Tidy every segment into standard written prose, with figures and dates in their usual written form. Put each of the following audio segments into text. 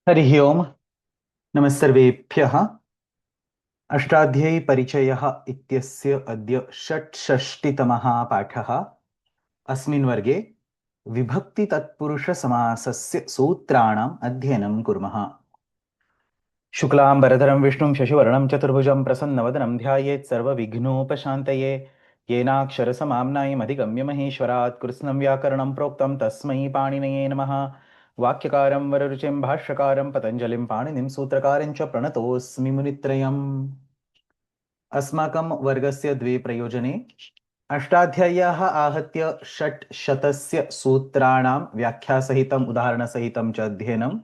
हरिः ओम्। नमस्सर्वेभ्यः। अष्टाध्यायी परिचयः इत्यस्य अद्य षट्षष्टितमः पाठः। अस्मिन् वर्गे विभक्तितत्पुरुषसमासस्य सूत्राणाम् अध्ययनं कुर्मः। शुक्लाम्बरधरं विष्णुं शशिवर्णं चतुर्भुजं प्रसन्नवदनं ध्यायेत् सर्वविघ्नोपशान्तये। येनाक्षरसमाम्नायमधिगम्य महेश्वरात् कृत्स्नं व्याकरणं प्रोक्तं तस्मै पाणिनये नमः। वाक्यकारं वररुचिं भाष्यकारं पतञ्जलिं पाणिनिं सूत्रकारं च प्रणतोऽस्मि मुनित्रयम्। अस्माकं वर्गस्य द्वे प्रयोजने अष्टाध्याय्याः आहत्य षट्शतस्य सूत्राणां व्याख्यासहितम् उदाहरणसहितं च अध्ययनं,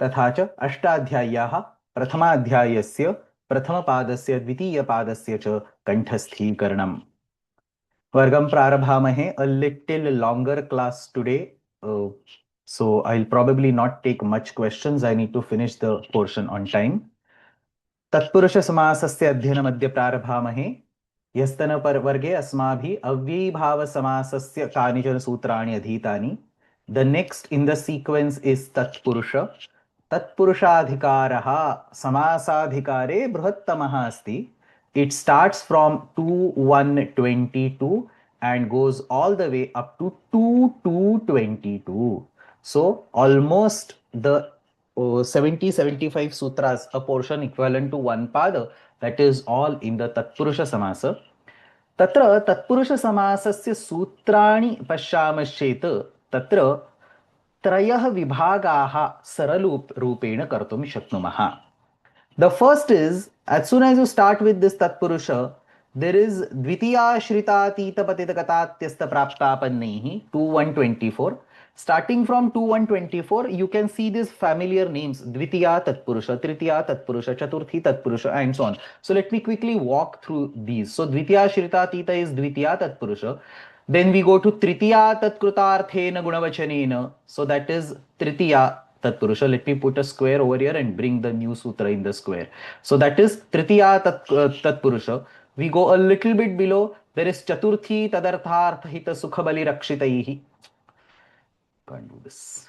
तथा च अष्टाध्याय्याः प्रथमाध्यायस्य प्रथमपादस्य द्वितीयपादस्य च कण्ठस्थीकरणम्। वर्गं प्रारभामहे. A little longer class today, so I'll probably not take much questions. I need to finish the portion on time. तत्पुरुषसमासस्य अध्ययनमद्य प्रारभामहे. ह्यस्तनवर्गे अस्माभिः अव्ययीभावसमासस्य कानिचन सूत्राणि अधीतानि. The next in the sequence is तत्पुरुष. तत्पुरुषाधिकारः समासाधिकारे बृहत्तमः अस्ति. It starts from 2-1-22 and goes all the way up to 2-2-22. So almost the 70-75 sutras, a portion equivalent to one pada, that is all in the Tatpurusha Samasa. तत्र तत्पुरुषसमासस्य सूत्राणि पश्यामश्चेत् तत्र त्रयः विभागाः सरलरूपेण कर्तुं शक्नुमः. The first is, as soon as you start with this Tatpurusha, there is Dvitiya Shrita Tita Patita Katatyasta Prapta Pannaihi 2-1-24. Starting from 2-1-24, you can see these familiar names: Dvitiya Tatpurusha, Tritiya Tatpurusha, Chaturthi Tatpurusha, and so on. So let me quickly walk through these. So Dvitiya Shrita Tita is Dvitiya Tatpurusha. Then we go to Tritiya Tatkrutarthena Gunavachanena. So that is Tritiya Tatpurusha. Let me put a square over here and bring the new sutra in the square. So that is Tritiya Tatpurusha. We go a little bit below. There is Chaturthi Tadarthartha Hita Sukha Bali Rakshitaihi. Can't do this.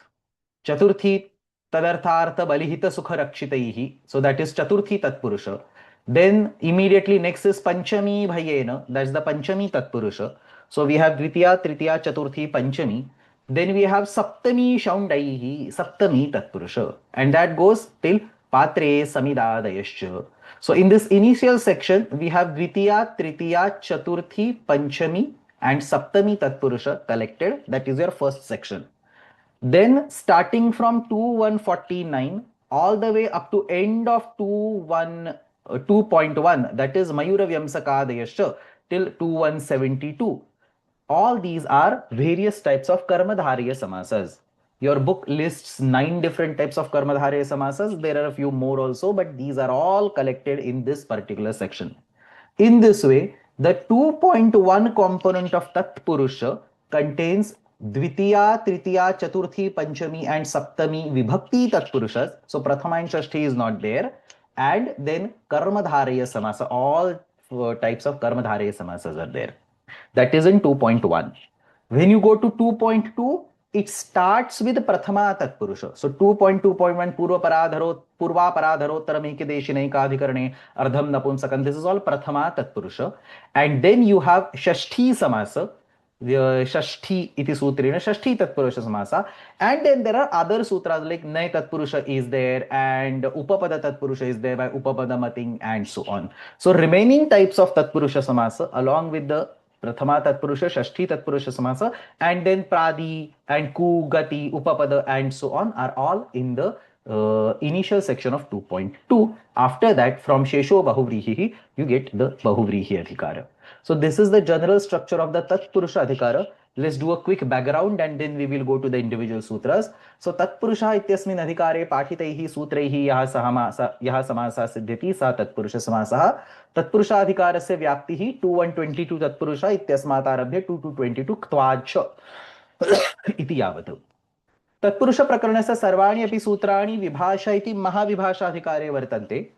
Chaturthi Tadarthartha Balihita Sukha Rakshitaihi. So that is Chaturthi Tatpurusha. Then immediately next is Panchami Bhayena. That's the Panchami Tatpurusha. So we have Dvitiya, Tritiya, Chaturthi, Panchami. Then we have Saptami Shaundaihi, Saptami Tatpurusha. And that goes till Patre Samidadayascha. So in this initial section, we have Dvitiya, Tritiya, Chaturthi, Panchami and Saptami Tatpurusha collected. That is your first section. Then starting from 2-1-49 all the way up to end of 2.1, that is Mayura Vyamsakadayascha, till 2-1-72. All these are various types of Karmadhariya Samasas. Your book lists 9 different types of Karmadhariya Samasas. There are a few more also, but these are all collected in this particular section. In this way, the 2.1 component of Tatpurusha contains Dvitiya, Tritiya, Chaturthi, Panchami and Saptami Vibhakti Tatpurushas. So Prathama and Shashti is not there. And then Karmadhariya Samasa, all types of Karmadhariya Samasas are there. That is in 2.1. When you go to 2.2, it starts with Prathama Tatpurusha. So 2.2.1 Purva Paradharottaram Ekadeshinekadhikarane Ardham Napunsakam. This is all Prathama Tatpurusha. And then you have Shashti Samasa. Shashti iti sutrena Shashti Tatpurusha Samasa. And then there are other sutras like Nay Tatpurusha is there and Upapada Tatpurusha is there by Upapada Mating and so on. So remaining types of Tatpurusha Samasa along with the Prathama Tatpurusha, Shashti Tatpurusha Samasa, and then Pradi and Ku, Gati, Upapada, and so on are all in the initial section of 2.2. After that, from Shesho Bahuvrihi, you get the Bahuvrihi Adhikara. So this is the general structure of the Tatpurusha Adhikara. Let's do a quick background and then we will go to the individual sutras. So Tatpurusha इत्यस्मिन् अधिकारे पाठितैः सूत्रैः यः समासः सिद्ध्यति सा तत्पुरुष समासः. तत्पुरुषाधिकारस्य व्याप्तिः 2-1-22 तत्पुरुष इत्यस्मात् आरभ्य 2-2-22 क्त्वाच् इति यावत्. तत्पुरुषप्रकरणस्य सर्वाणि अपि सूत्राणि विभाषा इति महाविभाषाधिकारे वर्तन्ते.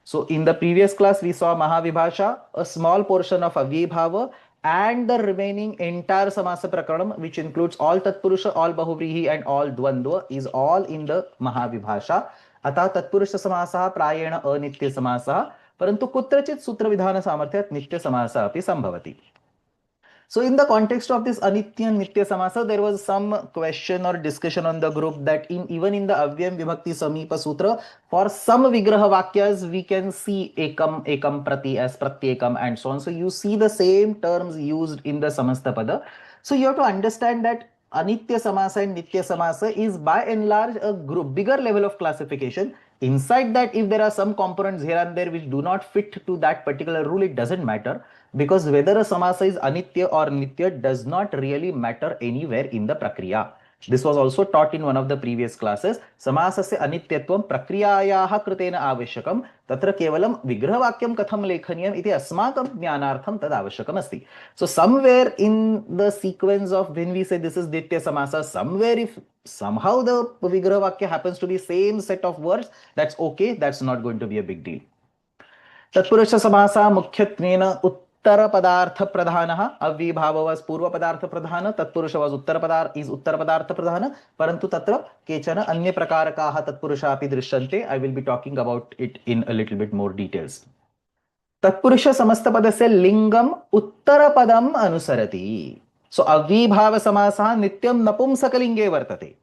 So in the previous class we saw Mahavibhasha, a small portion of Avyabhava and the remaining entire samasa prakaranam, which includes all tatpurusha, all bahuvrihi and all dvandva, is all in the Mahavibhasha. अतः तत्पुरुष समासः प्रायेण अनित्य समासः, परंतु कुत्रचित् सूत्रविधान सामर्थ्यात् नित्य समासः अपि संभवति. So in the context of this Anitya and Nitya Samasa, there was some question or discussion on the group that even in the Avyam Vibhakti Samipa Sutra, for some Vigraha Vakyas, we can see Ekam, Ekam Prati as Pratyekam and so on. So you see the same terms used in the Samasta Pada. So you have to understand that Anitya Samasa and Nitya Samasa is by and large a bigger level of classification. Inside that, if there are some components here and there which do not fit to that particular rule, it doesn't matter, because whether a samasa is anitya or nitya does not really matter anywhere in the prakriya. This was also taught in one of the previous classes. Samasasya anityatvam prakriyayaha kritena avashyakam tatra kevalam vigrahavakyam katham lekhaniyam iti asmakam jnanartham tad avashyakam asti. So somewhere in the sequence of when we say this is nitya samasa, somewhere if somehow the vigrahavakya happens to be same set of words, that's okay, that's not going to be a big deal. तत्पुरुष समासा मुख्यत्वेन उत्तर पदार्थ प्रधान, अव्यभाव was पूर्व पदार्थ प्रधान, तत्पुरुष was उत्तर पदार्थ प्रधान, परंतु तत्र केचन अन्य प्रकारकाः तत्पुरुषा अपि दृश्यन्ते. I will be talking about it in a little bit more details. तत्पुरुष समस्त पदस्य लिंगम उत्तर पदम अनुसरति. सो अव्यभाव समासः नित्यं नपुंसकलिंगे वर्तते.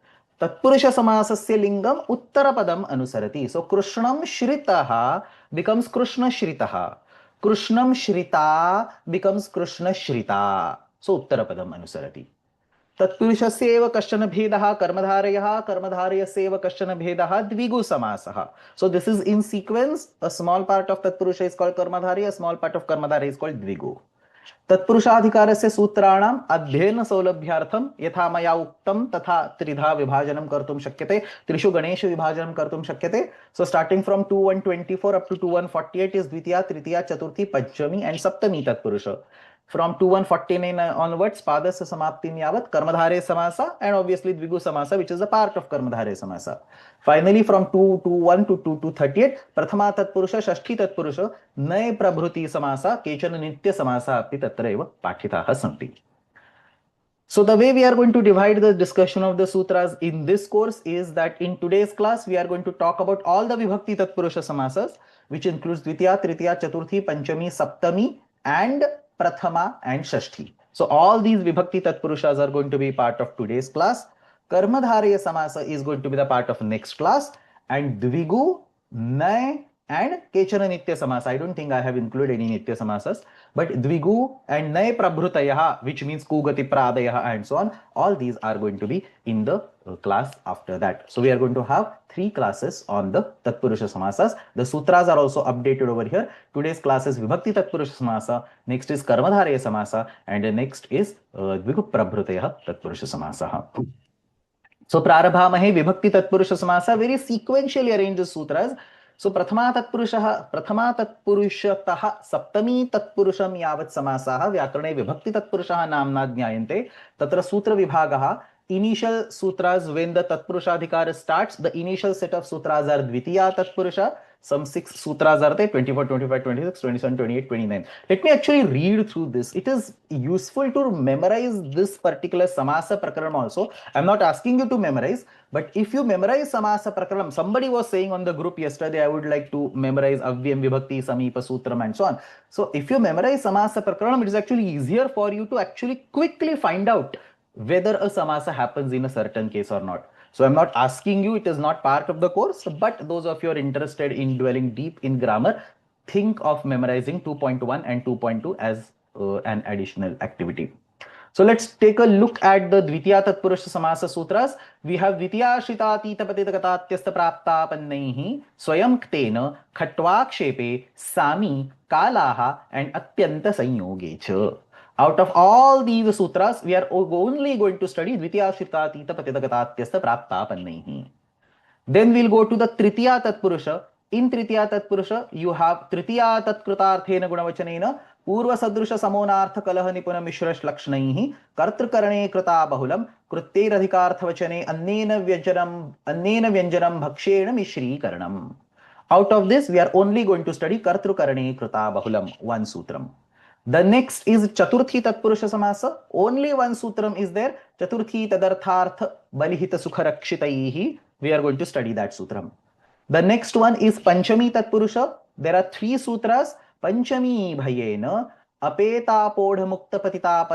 तत्पुरुष समासस्य लिंगम उत्तर पदम अनुसरति. सो कृष्णम श्रितः becomes कृष्ण श्रितः, कृष्णम श्रिता becomes कृष्ण श्रिता. सो उत्तर पदम अनुसरति. तत्पुरुषस्य एव कश्चन भेदः कर्मधारयः, कर्मधारयस्य एव कश्चन भेदः द्विगु समासः. So this is in sequence. A small part of tatpurusha is called karmadharaya, a small part of karmadharaya is called dvigu. तत्पुरुषाधिकारस्य सूत्राणाम् अध्ययन सौलभ्यार्थं यथा मया उक्तं तथा त्रिधा विभाजनं कर्तुं शक्यते, त्रिषु गणेषु विभाजनं कर्तुं शक्यते. So starting from 2124 up to 2148 is द्वितीया, तृतीया, चतुर्थी, पंचमी एंड सप्तमी tatpurusha. From 2149 onwards, padasya samaptin yavat karmadhare samasa and obviously dvigu samasa, which is a part of karmadhare samasa. Finally, from 221 to 238, prathama tatpurusha, shashti tatpurusha, nay prabhuti samasa, kechana nitya samasa api tatra eva pathitaha santi. So the way we are going to divide the discussion of the sutras in this course is that in today's class, we are going to talk about all the vibhakti tatpurusha samasas, which includes dvitiya, tritiya, chaturthi, panchami, saptami and prathama and shashti. So all these vibhakti tatpurushas are going to be part of today's class. Karmadharya samasa is going to be the part of next class, and dvigu, nay and kechana nitya samasa. I don't think I have included any nitya samasas, but dvigu and nay prabhrutayaha, which means kugati pradayaha and so on, all these are going to be in the class after that. So we are going to have 3 classes on the Tatpurusha Samasas. The sutras are also updated over here. Today's class is Vibhakti Tatpurusha Samasa, next is Karmadharya Samasa, and the next is Dvigu Prabhrutaya Tatpurusha Samasa. So Prarabhamahe Vibhakti Tatpurusha Samasa, very sequentially arranged sutras. So prathama tatpurushatah saptami tatpurusham yavat samasaha vyakarane vibhakti tatpurushah namna jnayante tatra sutra vibhagaha. Initial sutras, when the tatpurushadhikara starts, the initial set of sutras are dvitiya tatpurusha. Some 6 sutras are there, 24, 25, 26, 27, 28, 29. Let me actually read through this. It is useful to memorize this particular samasa prakaram also. I'm not asking you to memorize, but if you memorize samasa prakaram, somebody was saying on the group yesterday, I would like to memorize avyam vibhakti samipa sutram and so on. So if you memorize samasa prakaram, it is actually easier for you to actually quickly find out whether a samasa happens in a certain case or not. So I'm not asking you, it is not part of the course, but those of you are interested in dwelling deep in grammar, think of memorizing 2.1 and 2.2 as an additional activity. So let's take a look at the Dvitiya Tatpurusha Samasa Sutras. We have Dvitiya Shrita Tita Patita Gatatyasta Prapta Pannaihi Swayam Ktena Khatvakshepe Sami Kalaha and Atyanta Sanyogecha. Out of all these sutras, we are only going to study Dvitiya Shrita Tita Patita Gatatyasta Prapta Pannaihi. Then we'll go to the Tritiya Tatpurusha. In Tritiya Tatpurusha, you have Tritiya Tatkrutarthena Gunavachanena Purva Sadrusha Samonartha Kalaha Nipuna Mishrash Lakshnaihi Kartrakarane Krita Bahulam Krutyer Adhikarthavachane Annena Vyanjanam Bhakshena Mishri Karanam. Out of this, we are only going to study Kartrakarane Krita Bahulam, one sutram. The next is Chaturthi Tatpurusha Samasa. Only one sutram is there. Chaturthi Tadartharth Balihita Sukharakshitaihi. We are going to study that sutram. The next one is Panchami Tatpurusha. There are 3 sutras. Panchami Bhayena Apeta Podha Mukta Patita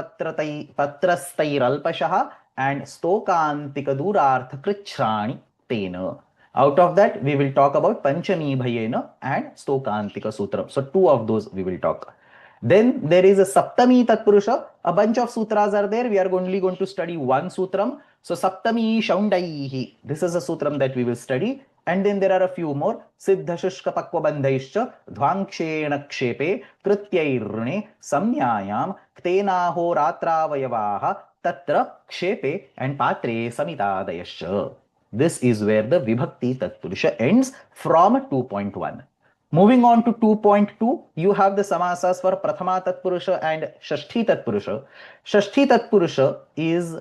Patrastairalpashaha and Stokantika Durartha Krichrani Tena. Out of that, we will talk about Panchami Bhayena and Stokantika Sutram. So 2 of those we will talk. Then there is a Saptami Tatpurusha. A bunch of sutras are there. We are only going to study one sutram. So Saptami Shaundaihi. This is a sutram that we will study. And then there are a few more. Siddha Shushka Pakvabandhaischa Dhvankshena Kshepe Krityairne Samnyayam Ktenaho Ratravayavaha Tatra Kshepe and Patre Samitadayascha. This is where the Vibhakti Tatpurusha ends from 2.1. Moving on to 2.2, you have the samasas for Prathama Tatpurusha and Shashti Tatpurusha. Shashti Tatpurusha is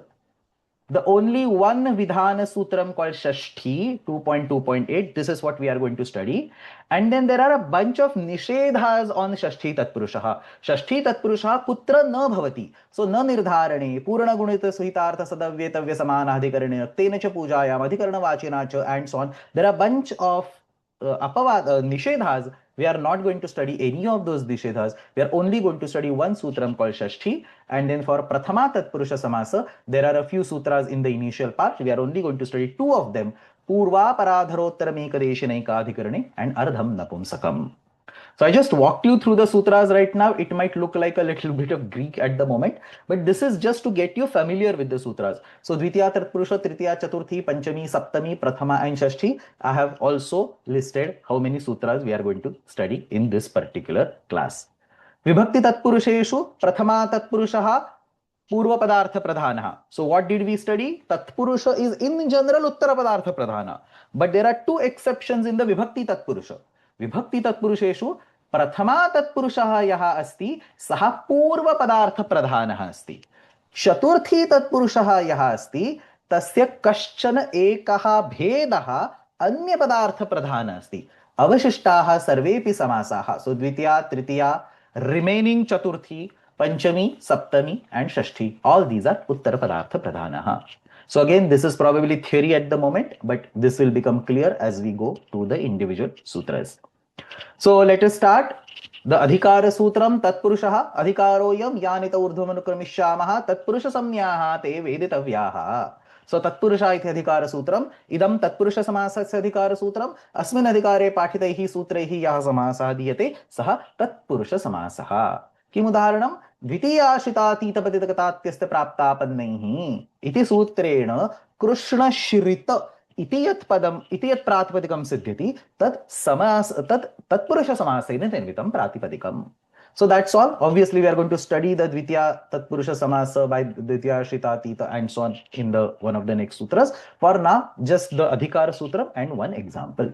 the only one Vidhana Sutram called Shashti, 2.2.8. This is what we are going to study. And then there are a bunch of Nishedhas on Shashti Tatpurusha. Shashti Tatpurusha Putra na bhavati. So, na nirdharane, Purana Gunita Suhitartha Sadavyetavya Samanadhikarane, Tena cha Pujayam, Adhikarana Vachina cha, and so on. There are a bunch of Nishedhas. We are not going to study any of those Nishedhas. We are only going to study one sutram called Shashti. And then for Prathama Tatpurusha Samasa, there are a few sutras in the initial part. We are only going to study 2 of them. Purva Paradharottaramekadeshinaikadhikarane and Ardham Napumsakam. So I just walked you through the sutras right now. It might look like a little bit of Greek at the moment, but this is just to get you familiar with the sutras. So Dvitiya, Tatpurusha, Tritiya, Chaturthi, Panchami, Saptami, Prathama and Shashti. I have also listed how many sutras we are going to study in this particular class. Vibhakti Tatpurusheshu, Prathama Tatpurushaha, Purva Padartha Pradhanaha. So what did we study? Tatpurusha is in general Uttara Padartha Pradhana. But there are 2 exceptions in the Vibhakti Tatpurusha. Vibhakti Tatpurusheshu Prathama Tatpurushaha yaha asti saha Purva Padartha Pradhanaha asti. Chaturthi Tatpurushaha yaha asti tasya kaschana ekaha bhedaha anya Padartha Pradhana asti. Avashishtaha sarvepi samasaha. So Dvitiya, Tritiya, remaining Chaturthi, Panchami, Saptami and Shashti. All these are Uttara Padartha Pradhanaha. So again, this is probably theory at the moment, but this will become clear as we go to the individual sutras. So let us start. The Adhikara Sutram Tatpurushaha Adhikaroyam Yanita Urdhvamanukramishamaha Tatpurusha Samnyaha Te Veditavyaha. So Tatpurusha iti Adhikara Sutram Idam Tatpurusha Samasasya Adhikara Sutram Asmin Adhikare Patitaihi Sutreihi Yaha Samasah Diyate Saha Tatpurusha Samasaha. किम उदाहरणम द्वितीयाश्रितातीतपतितगतात्यस्य प्राप्तापन्नैः इति सूत्रेण कृष्णश्रित इति यत् पदम इति यत् प्रातिपदिकं सिद्ध्यति तत् समास तत् तत्पुरुष समासेन निर्मितं प्रातिपदिकम्. So that's all. Obviously, we are going to study the Dvitiya Tatpurusha Samasa by Dvitiya Shritatita and so on in the one of the next sutras. For now, just the Adhikara Sutram and one example.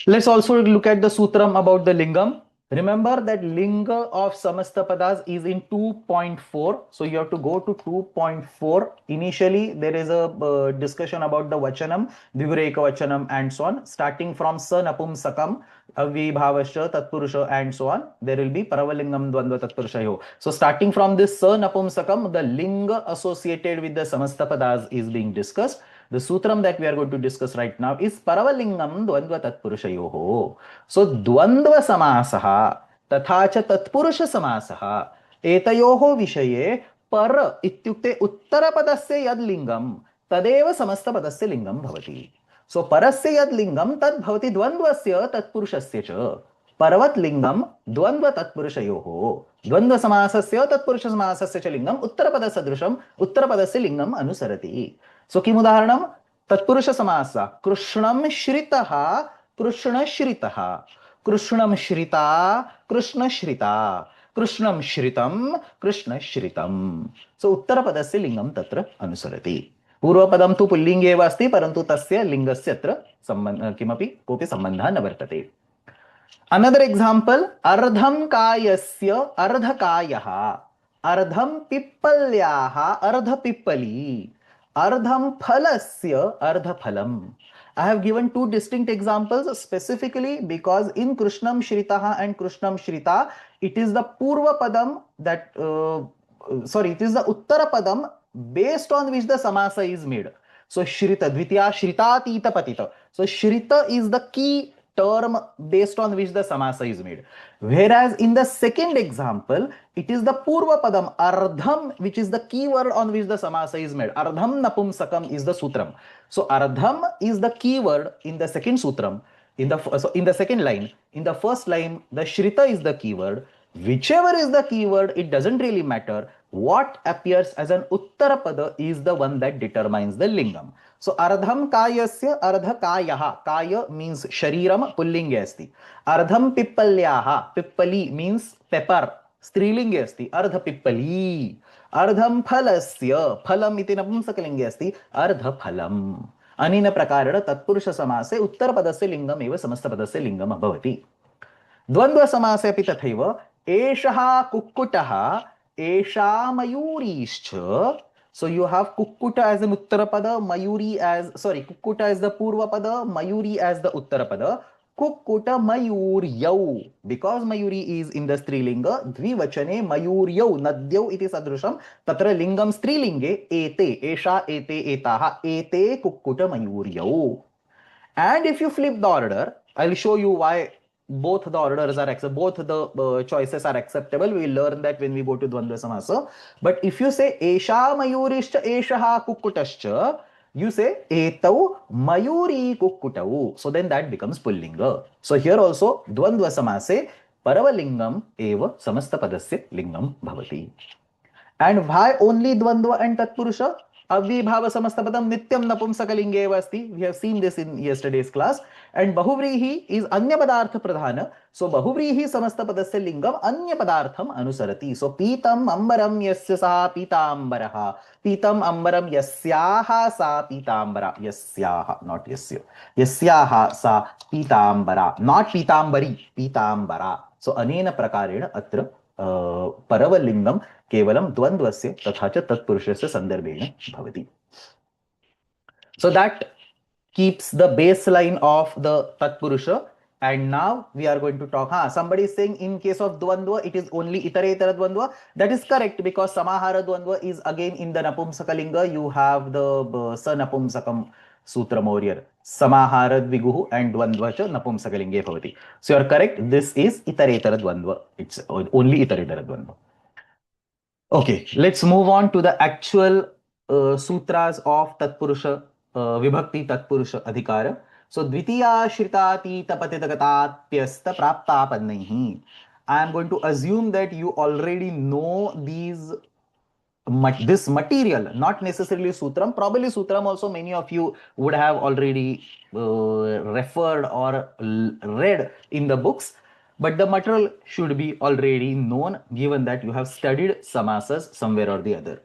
Let's also look at the sutram about the Lingam. Remember that Linga of Samasta Padas is in 2.4. So you have to go to 2.4. Initially, there is a discussion about the Vachanam, Vivreka Vachanam and so on. Starting from Sa Napumsakam, Avibhavasya, Tatpurusha and so on. There will be Paravalingam Dvandva Tatpurushayo. So starting from this Sa Napumsakam, the Linga associated with the Samasta Padas is being discussed. The sutram that we are going to discuss right now is Paravalingam Dvandva Tatpurushayoho. So Dvandva Samasaha Tatha cha Tatpurusha Samasaha Etayoho Vishaye Para Ityukte Uttara Padasya Yad Lingam Tadeva Samasta Padasya Lingam Bhavati. So Parasya Yad Lingam Tad Bhavati Dvandvasya Tatpurushasya cha Paravat Lingam Dvandva Tatpurushayoho. Dvandva Samasasya Tatpurusha Samasasya cha Lingam Uttara Padasadrusham Uttara Padasya Lingam Anusarati. So किम उदाहरणम तत्पुरुष समासा कृष्णम श्रितः कृष्ण श्रितः कृष्णम श्रिता कृष्ण श्रिता कृष्णम श्रितम कृष्ण श्रितम. सो उत्तरपदस्य लिंगम तत्र अनुसरति. पूर्वपदम तु पुल्लिंगे एव अस्ति परन्तु तस्य लिंगस्य अत्र किमपि कोऽपि सम्बन्धः न वर्तते. Another example, अर्धम कायस्य अर्धकायः अर्धम पिप्पल्याः अर्धपिप्पली अर्धम फलस्य अर्धफलम I have given two distinct examples specifically because in Krishnam Shritaha and Krishnam Shrita, it is the Purva Padam that, it is the Uttara Padam based on which the Samasa is made. So Shrita, Dvitiya, Shrita, Tita, Patita. So Shrita is the key term based on which the Samasa is made. Whereas in the second example, it is the Purva Padam, Ardham, which is the key word on which the Samasa is made. Ardham Napumsakam is the Sutram. So Ardham is the key word in the second Sutram. In the second line, in the first line, the Shrita is the keyword. Whichever is the keyword, it doesn't really matter. What appears as an Uttarapada is the one that determines the lingam. So Ardham Kayasya Ardha Kayaha. Kaya means Shariram Pullinge asti. Ardham Pippalyaha. Pippali means pepper. Strilinge asti. Ardha Pippali. Ardham Phalasya. Phalam iti napumsakalinge asti. Ardha Phalam. अनेन प्रकारेण तत्पुरुष समासे उत्तरपदस्य लिंगम एव समस्तपदस्य लिंगम भवति. द्वंद्व समासे अपि तथैव. एषः कुक्कुटः, एषा मयूरीश्च. So you have kukkuta as an uttarapada, mayuri as, kukkuta as the purvapada, mayuri as the uttarapada. Kukkuta mayuryau. Because mayuri is in the strilinga, dvivachane mayuryau, nadyau iti sadrusham, tatra lingam strilinge, ete, esha, ete, etaha, ete kukkuta mayuryau. And if you flip the order, I'll show you why both the orders are acceptable, both the choices are acceptable. We learn that when we go to Dvandva Samasa. But if you say Esha Mayurishcha Eshaha Kukkutascha, you say Etau Mayuri Kukkutau. So then that becomes Pullinga. So here also Dvandva Samase Paravalingam Eva Samastapadasya Lingam Bhavati. And why only Dvandva and Tatpurusha? Avyibhava Samastapadam Nityam Napumsakalinge Vasti. We have seen this in yesterday's class. And Bahuvrihi is Anya Padartha Pradhana. So Bahuvrihi Samastapadasya Lingam Anya Padartham Anusarati. So Pitam Ambaram Yasya Sa Pitambaraha. Pitam Ambaram Yasyaha Sa Pitambara. Yasyaha, not Yasya. Yasyaha Sa Pitambara. Not Pitambari. Pitambara. So Anena Prakarena Atra Paravalingam केवलं द्वन्द्वस्य तथा च तत्पुरुषस्य संदर्भेण भवति. So that keeps the baseline of the tatpurusha. And now we are going to talk. Somebody is saying in case of dvandva, it is only itaretara dvandva. That is correct because samahara dvandva is again in the napumsakalinga. You have the sa napumsakam sutram over here. Samahara dviguhu and dvandva cha napumsakalinge bhavati. So you are correct. This is itaretara dvandva. It's only itaretara dvandva. Okay, let's move on to the actual sutras of Tatpurusha, Vibhakti Tatpurusha Adhikara. So, Dvitiya Shritati Tapatitagatatpyasta Praptapadnaihi. I am going to assume that you already know this material, not necessarily Sutram. Probably Sutram also many of you would have already referred or read in the books. But the material should be already known given that you have studied samasas somewhere or the other.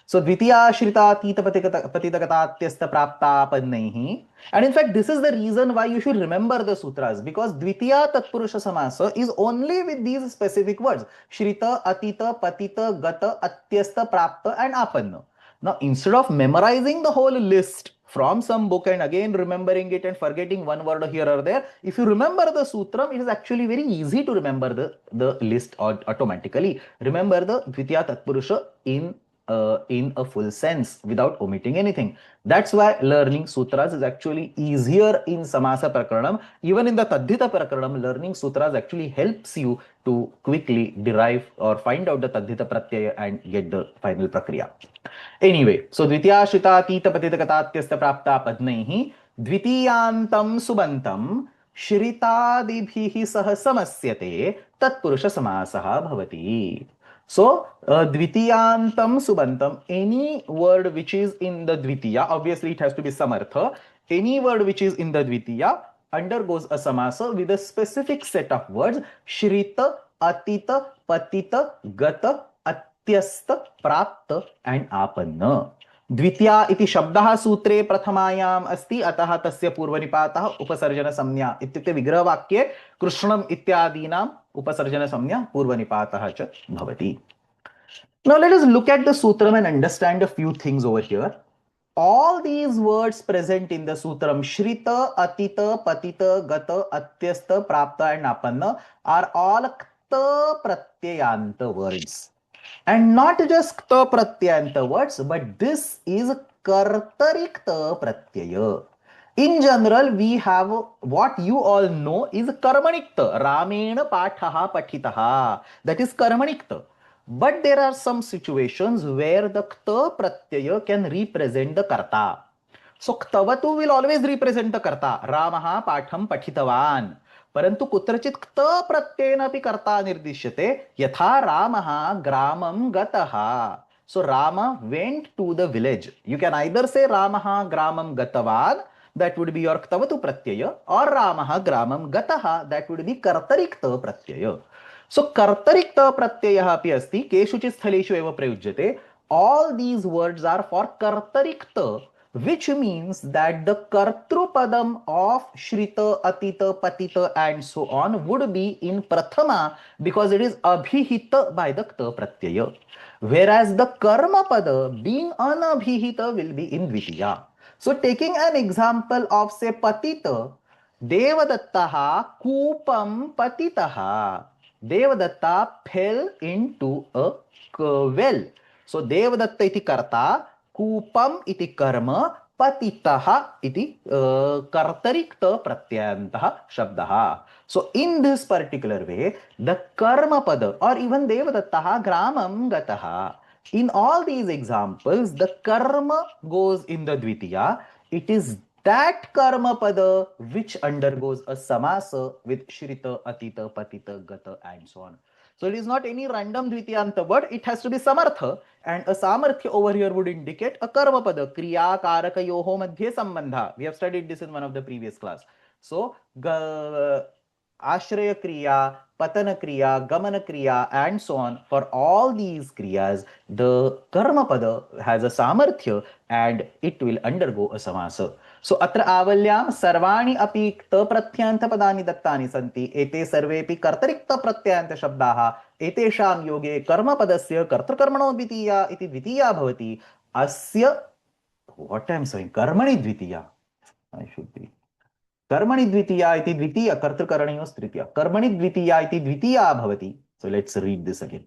So, Dvitiya Shrita Tita Patitagatatyasta Prapta Padnaihi. And in fact, this is the reason why you should remember the sutras because Dvitiya Tatpurusha Samasa is only with these specific words Shrita, Atita, Patita, Gata, Atyasta, Prapta, and Apanna. Now, instead of memorizing the whole list from some book and again remembering it and forgetting one word here or there, if you remember the sutram, it is actually very easy to remember the list automatically. Remember the Dvitiya Tatpurusha in a full sense without omitting anything. That's why learning sutras is actually easier in Samasa Prakaranam. Even in the Tadhita Prakaranam, learning sutras actually helps you to quickly derive or find out the Tadhita Pratyaya and get the final Prakriya. Anyway, so Dvitiya Shrita Tita Patitagatatyasta Prapta Padnaihi Dvitiyantam Subantam Shritadibhihi Saha Samasyate Tatpurusha Samasaha Bhavati. So, Dvitiyantam Subantam, any word which is in the Dvitiya, obviously it has to be Samartha, any word which is in the Dvitiya undergoes a Samasa with a specific set of words, Shrita, Atita, Patita, Gata, Atyasta, Prapta and Apanna. Dvitiya iti shabdaha sutre prathamayaam asti ataha tasya purvanipataha upasarjana samnya ityukte vigrahvakye krishnam ityadinam upasarjana samnya purvanipataha cha bhavati. Now let us look at the sutram and understand a few things over here. All these words present in the sutram Shrita, Atita, Patita, Gata, Atyasta, Prapta and Apanna are all Kta Pratyayanta words. And not just Kta Pratyayanta words, but this is Kartari Kta Pratyaya. In general, we have what you all know is Karmanikta, Ramena Pathaha Pathitaha. That is Karmanikta. But there are some situations where the Kta Pratyaya can represent the Karta. So Ktavatu will always represent the Karta. Ramaha Patham Pathitavan. परंतु कुत्रचित क्त प्रत्ययेन अपि कर्ता निर्दिश्यते यथा रामः ग्रामं गतः. So Rama went to the village. You can either say Ramaha Gramam Gatavan, that would be your Ktavatu Pratyaya, or Ramaha Gramam Gataha, that would be Kartarikta Pratyaya. So Kartarikta Pratyayah api asti, keshuchit sthaleshu eva prayujyate. All these words are for Kartarikta, which means that the Kartrupadam of Shrita, Atita, Patita and so on would be in Prathama because it is Abhihita by the Kta Pratyaya. Whereas the Karma Pada being Anabhihita will be in Dvitiya. So taking an example of say Patita, Devadattaha Kupam Patitaha. Devadatta fell into a well. So Devadatta iti karta, Kupam iti karma, Patitaha iti kartarikta pratyantaha shabdaha. So in this particular way, the karma pada or even Devadattaha gramam gataha. In all these examples, the karma goes in the dvitiya. It is that karma pada which undergoes a samasa with Shrita, Atita, Patita, Gata and so on. So it is not any random dvitiyanta word, it has to be samartha, and a samarthya over here would indicate a karma pada, kriya karaka yoho madhye sambandha. We have studied this in one of the previous class. So Ashraya Kriya, Patana Kriya, Gamana Kriya, and so on. For all these Kriyas, the Karma Pada has a Samarthya and it will undergo a Samasa. So, Atra Avalyam Sarvani api Kta Pratyanta Padani Dattani Santi, Ete Sarvepi Kartarikta Pratyanta Shabdaha, Etesham Yoge Karma Padasya Kartakarmano Dvitiya iti Dvitiya Bhavati, Asya, what I am saying, Karmani Dvitiya. I should be. कर्मणि द्वितीया इति द्वितीय कर्तृकरणयोस् तृतीया कर्मणि द्वितीया इति द्वितीया भवति. So let's read this again.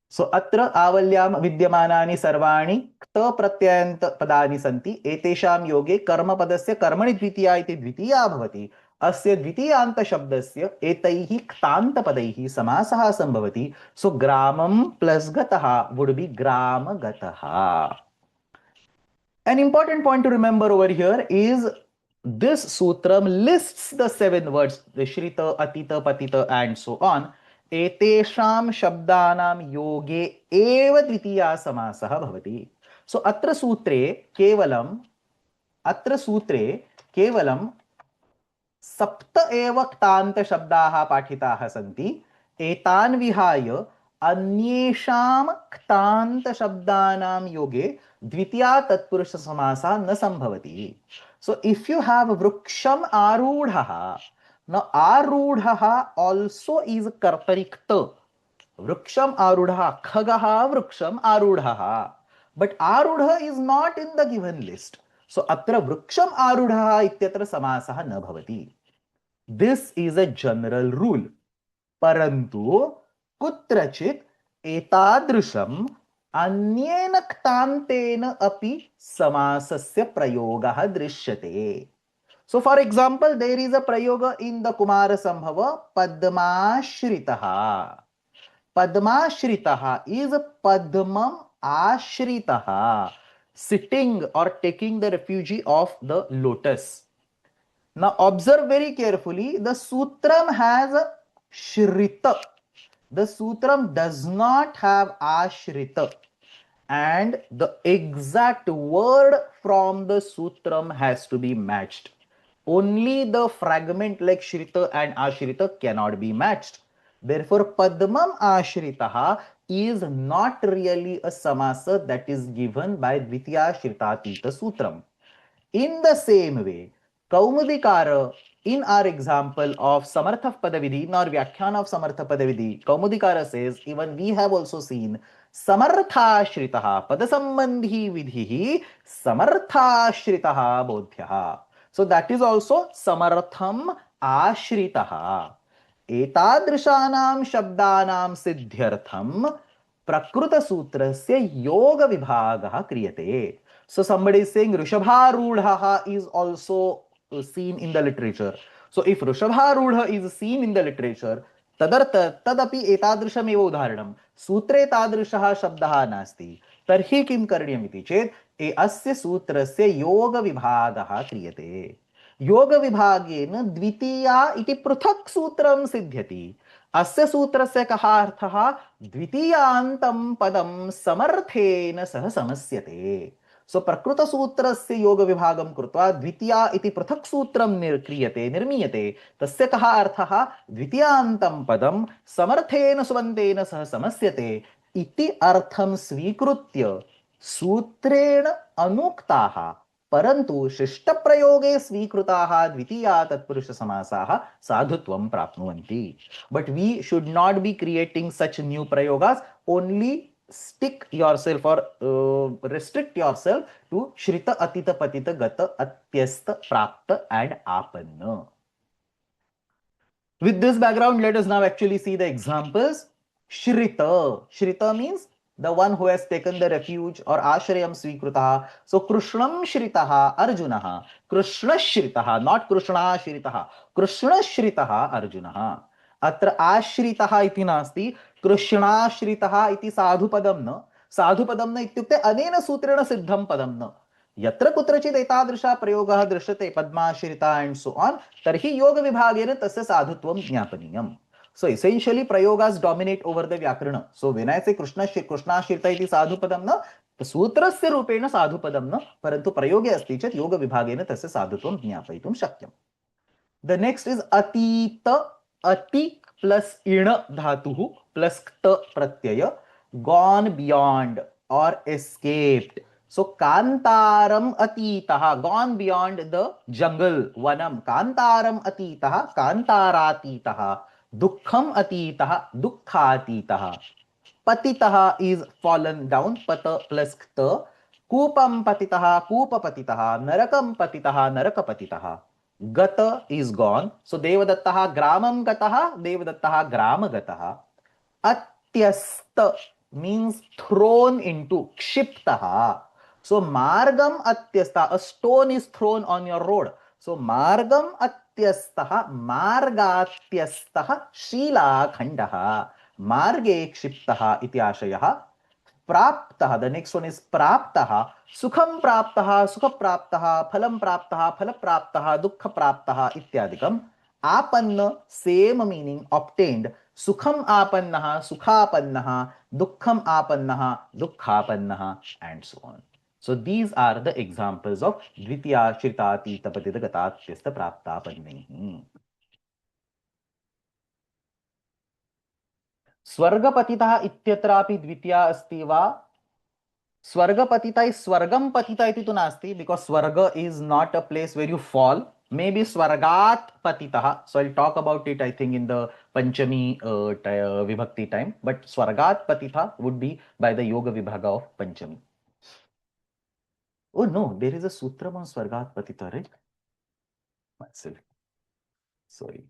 So अत्र आवल्यां विद्यमानानि सर्वाणि क्त प्रत्ययन्त पदानि सन्ति. एतेषां योगे कर्मपदस्य कर्मणि द्वितीया इति द्वितीया भवति. अस्य द्वितीयान्त शब्दस्य एतैः क्तान्तपदैः समासः सम्भवति. So ग्रामं प्लस गतः would be ग्रामगतः. An important point to remember over here is this sutram lists the 7 words, the Shrita, Atita, Patita and so on. Etesham shabdanam yoge eva dvitiya samasah bhavati. So atra sutre kevalam sapta eva ktanta shabdaha pathitaha santi. Etan vihaya अन्येषां क्तान्त शब्दानां योगे द्वितीया तत्पुरुष समासा न संभवति. So if you have vruksham arudha, now arudha also is kartarikta. Vruksham arudha, khagaha vruksham arudha. But arudha is not in the given list. So atra vruksham arudha ityatra samasah na bhavati. This is a general rule. Parantu कुत्रचित् एतादृशम् अन्येन क्तान्तेन अपि समासस्य प्रयोगः दृश्यते. So for example, there is a prayoga in the Kumara Sambhava Padmashritah. Padmashritah is Padmam Ashritah, sitting or taking the refuge of the lotus. Now observe very carefully, the sutram has a Shrita. The sutram does not have ashrita, and the exact word from the sutram has to be matched. Only the fragment like shrita and ashrita cannot be matched. Therefore, padmam ashritaha is not really a samasa that is given by dvitiya shritatita sutram. In the same way, Kaumudikara In our example of Samartha Padavidhi, in our Vyakhyan of Samartha Padavidhi, Kaumudikara says, even we have also seen Samarthashritaha Padasambandhi Vidhihi Samarthashritaha Bodhyaha. So that is also Samartham Ashritaha. एतादृशानां शब्दानां सिद्ध्यर्थं प्रकृतसूत्रस्य योगविभागः क्रियते. So somebody is saying Rishabharudha is also seen in the literature. So if Rishabharudha is seen in the literature, तदपि एतादृशमेव उदाहरणं सूत्रे तादृशः शब्दः नास्ति, तर्हि किं करणीयमिति चेत् अस्य सूत्रस्य योगविभागः क्रियते. योग विभागेन द्वितीया इति पृथक् सूत्रं सिद्ध्यति. अस्य सूत्रस्य कः अर्थः? द्वितीयान्तं पदं समर्थेन सह समस्यते. सो प्रकृत सूत्रस्य योग विभागं कृत्वा द्वितीया इति पृथक् सूत्रं निर्मीयते. तस्य कः अर्थः? द्वितीयान्तं पदं समर्थेन सुबन्तेन सह समस्यते इति अर्थं स्वीकृत्य सूत्रेण अनुक्ताः परंतु शिष्ट प्रयोगे स्वीकृताः द्वितीया तत्पुरुष समासाः साधुत्वं प्राप्नुवन्ति. But we should not be creating such new प्रयोगास. Only stick yourself or restrict yourself to shrita atita patita gata atyasta prapta and apanna. With this background, let us now actually see the examples. Shrita means the one who has taken the refuge or ashrayam svikrutaha. So Krishnam shritaha Arjunaha. Krishna shritaha, not Krishna shritaha. Krishna shritaha Arjunaha. Atra ashritaha iti nasti. Krishna shritaha iti sadhupadam na. Sadhupadam na ityukte anena sutrena siddham padam na. यत्र कुत्रचित् एतादृशः प्रयोगः दृश्यते पद्माश्रिता and so on तर्हि योग विभागेन तस्य साधुत्वं ज्ञापनीयम्. So essentially prayogas dominate over the vyakaran. So when I say Krishnashrita iti sadhupadam na, सूत्रस्य रूपेण साधुपदं न, परन्तु प्रयोगे अस्ति चेत् योग विभागेन तस्य साधुत्वं ज्ञापयितुं शक्यम्. The next is atita. Ati plus ina dhatuः plus kt pratyaya, gone beyond or escaped. So Kantaram atitaha, gone beyond the jungle, vanam. Kantaram atitaha, Kantaratitaha. Dukkham atitaha, Dukkhatitaha. Patitaha is fallen down, pata plus kta. Kupam patitaha, Kupapatitaha. Narakam patitaha, Narakapatitaha. Gata is gone. So Devadattaha Gramam Gataha, Devadattaha Gramagataha. Atyasta means thrown into, Kshiptaha. So Margam Atyasta, a stone is thrown on your road. So Margam Atyastaha, Margatyastaha, Shila Khandaha. Marge Kshiptaha iti ashayah. Praptaha, the next one is Praptaha. Sukham Praptaha, Sukha Praptaha, Phalam Praptaha, Phala Praptaha, Dukkha Praptaha ityadikam. Apanna, same meaning, obtained. Sukham Apannaha, Sukhapannaha, Dukkham Apannaha, Dukkhapannaha, and so on. So these are the examples of Dvitiya Shritati Tapatita Gatatyasta Praptapannehi. स्वर्गपतितः इत्यत्रापि द्वितीया अस्ति वा? स्वर्गपतिता is स्वर्गम पतिता इति तु नास्ति, because स्वर्ग is not a place where you fall. Maybe स्वर्गात् पतितः. So I'll talk about it, I think, in the Panchami Vibhakti time. But स्वर्गात् पतितः would be by the Yoga Vibhaga of Panchami. Oh no, there is a sutram on स्वर्गात् पतितः, right? Myself. Sorry.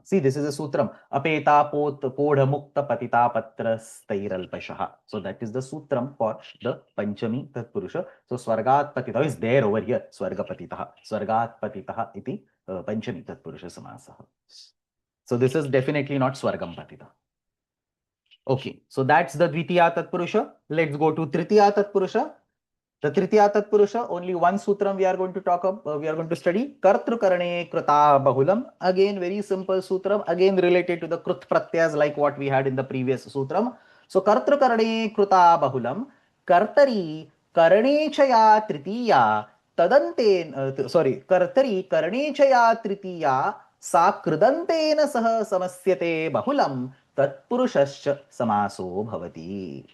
See, this is a sutram. Apeta pot podha mukta patita patra stairalpashaha. So that is the sutram for the Panchami Tatpurusha. So Swargat Patita is there over here. Swarga Patitaha. Swargat Patitaha iti Panchami Tatpurusha Samasaha. So this is definitely not Swargam Patita. Okay, so that's the Dvitiya Tatpurusha. Let's go to Tritiya Tatpurusha. The Tritiya Tatpurusha, only one sutram we are going to talk about, we are going to study. Kartrukarane Krita Bahulam. Again, very simple sutram, again related to the Krut Pratyas like what we had in the previous sutram. So, Kartrukarane Krita Bahulam. Kartari Karanechaya Tritiya Tadante, Kartari Karanechaya Tritiya Sa Krudantena Saha Samasyate Bahulam Tatpurushascha Samaso Bhavati.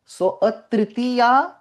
So, a Tritiya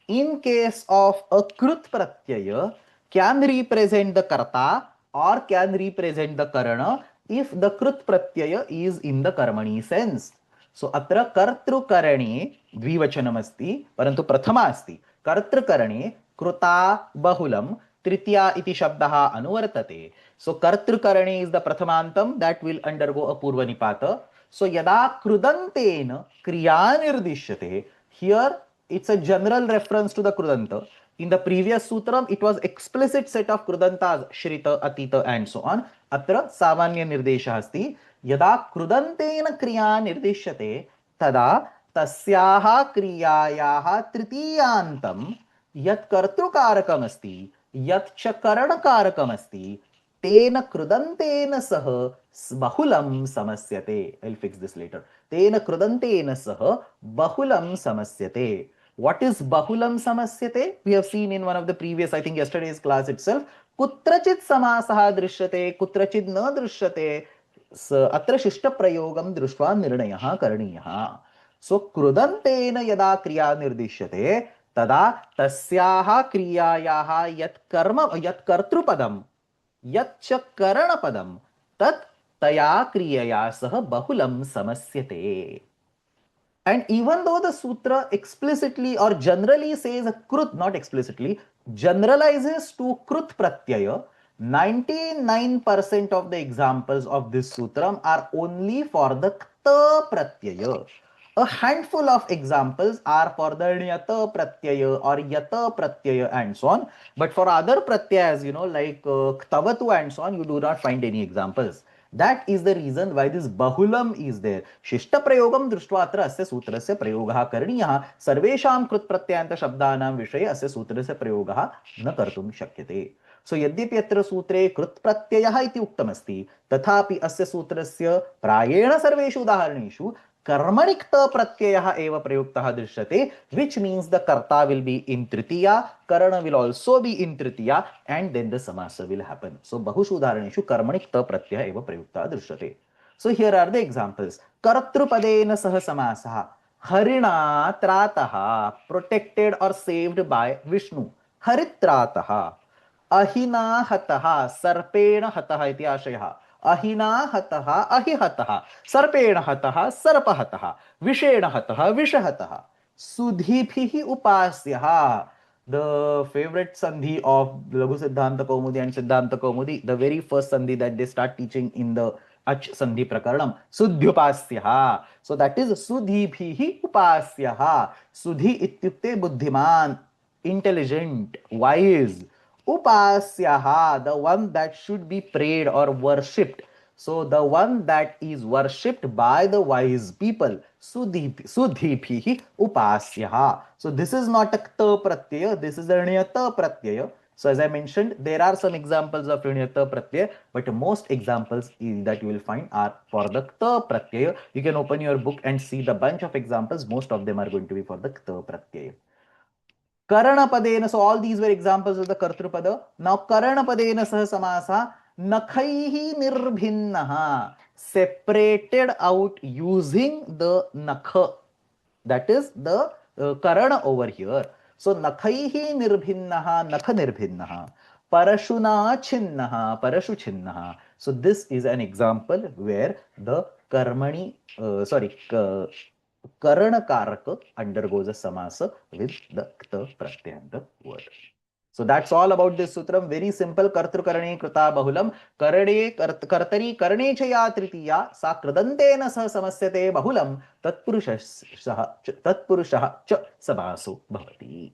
in case of a krut pratyaya, can represent the karta or can represent the karana if the krut pratyaya is in the karmani sense. So अत्र कर्तृकरणे द्विवचनमस्ति परन्तु प्रथमा अस्ति. कर्तृकरणे कृता बहुलं तृतीया इति शब्दः अनुवर्तते. So कर्तृकरणे is the प्रथमान्तं that will undergo a पूर्वनिपात. So यदा कृदन्तेन क्रिया निर्दिश्यते, here it's a general reference to the krudanta. In the previous sutram, it was explicit set of krudantas, shrita, atita, and so on. Atra samanya nirdesha asti. Yada krudantena kriya nirdeshyate, tada tasyaha kriyayaha tritiyantam yat kartrukarakam asti, yat cha karanakarakam asti, तेन कृदंतेन सह बहुलं समस्यते. I'll fix this later. तेन कृदंतेन सह बहुलं समस्यते. What is bahulam samasyate? We have seen in one of the previous, I think yesterday's class itself. Kutrachit samasaha drishyate, kutrachit na drishyate. Atra shishta prayogam drushva nirnayaha karaniyaha. So krudantena yada kriya nirdishyate, tada tasyaha kriyayaha yat karma yat kartrupadam yat cha karanapadam tat taya kriyaya sah bahulam samasyate. And even though the sutra explicitly or generally says krut, not explicitly, generalizes to krut pratyaya, 99% of the examples of this sutram are only for the kta pratyaya. A handful of examples are for the nyata pratyaya or yata pratyaya and so on. But for other pratyayas, like ktavatu and so on, you do not find any examples. That is the reason why this bahulam is there. Shishta prayogam drishtva atra asya sutrasya prayogaha karniyah sarvesham krut pratyanta shabdanam vishaye asya sutrasya prayogaha na kartum shakyate. So यद्यपि अत्र सूत्रे कृत् प्रत्ययः इति उक्तमस्ति तथापि अस्य सूत्रस्य प्रायेण सर्वेषु उदाहरणेषु कर्मणि क्त प्रत्ययः एव प्रयुक्तः दृश्यते, which means the karta will be in tritiya, karana will also be in tritiya, and then the samasa will happen. So bahushu udaharaneshु कर्मणि क्त प्रत्ययः एव प्रयुक्तः दृश्यते. So here are the examples. कर्तृपदेन सह समासः. हरिणा त्रातः, protected or saved by Vishnu. हरित्रातः. अहिना हतः, सर्पेण हतः इति आशयः. अहिना हतः अहिहतः, सर्पेण हतः सर्पहतः, विषेण हतः विषहतः. सुधीभिः उपास्यः. The favorite sandhi of Laghu Siddhanta Kaumudi and Siddhanta Kaumudi, the very first sandhi that they start teaching in the Ach Sandhi Prakaranam, Sudhyupasyaha. So that is Sudhibhihi Upasyaha. Sudhi ityukte buddhiman, intelligent, wise. Upasyaha, the one that should be prayed or worshipped. So the one that is worshipped by the wise people. Sudhibhihi upasyaha. So this is not a kta pratyaya, this is a niyata pratyaya. So as I mentioned, there are some examples of niyata pratyaya, but most examples that you will find are for the kta pratyaya. You can open your book and see the bunch of examples. Most of them are going to be for the kta pratyaya. Karanapadena, so all these were examples of the Kartrupada. Now Karanapadena sah samasa, nakhaihi nirbhinnaha, separated out using the nakha. That is the karana over here. So nakhaihi nirbhinnaha, nakha nirbhinnaha. Parashuna chinnaha, parashu chinnaha. So this is an example where the karmani, Karanakaraka undergoes a samasa with the kta pratyanta word. So that's all about this sutram. Very simple. Kartrukarane krita bahulam. Karane kartari karane chaya tritiya. Sa kridantena sah samasyate bahulam. Tatpurushaha cha sabaso bhavati.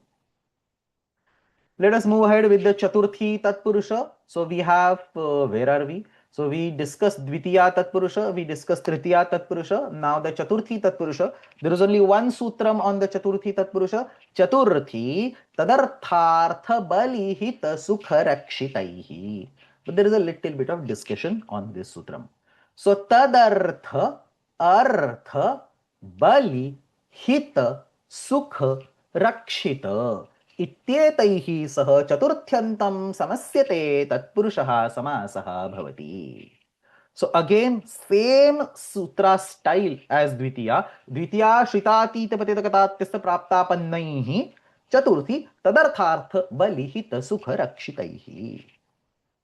Let us move ahead with the Chaturthi Tatpurusha. So we have, where are we? So we discussed Dvitiya Tatpurusha, we discussed Tritiya Tatpurusha. Now the Chaturthi Tatpurusha. There is only one sutram on the Chaturthi Tatpurusha. Chaturthi Tadarthartha Balihita Sukha Rakshitaihi. But there is a little bit of discussion on this sutram. So Tadartha Artha Bali Hita Sukha Rakshita. इत्येतैः सह चतुर्थ्यन्तं समस्यते तत्पुरुषः समासः भवति. So again, same sutra style as Dvitiya. Dvitiya Shritatit Patitakatatyasta Praptapannaihi. चतुर्थी तदर्थार्थ बलिहित सुख रक्षितैः.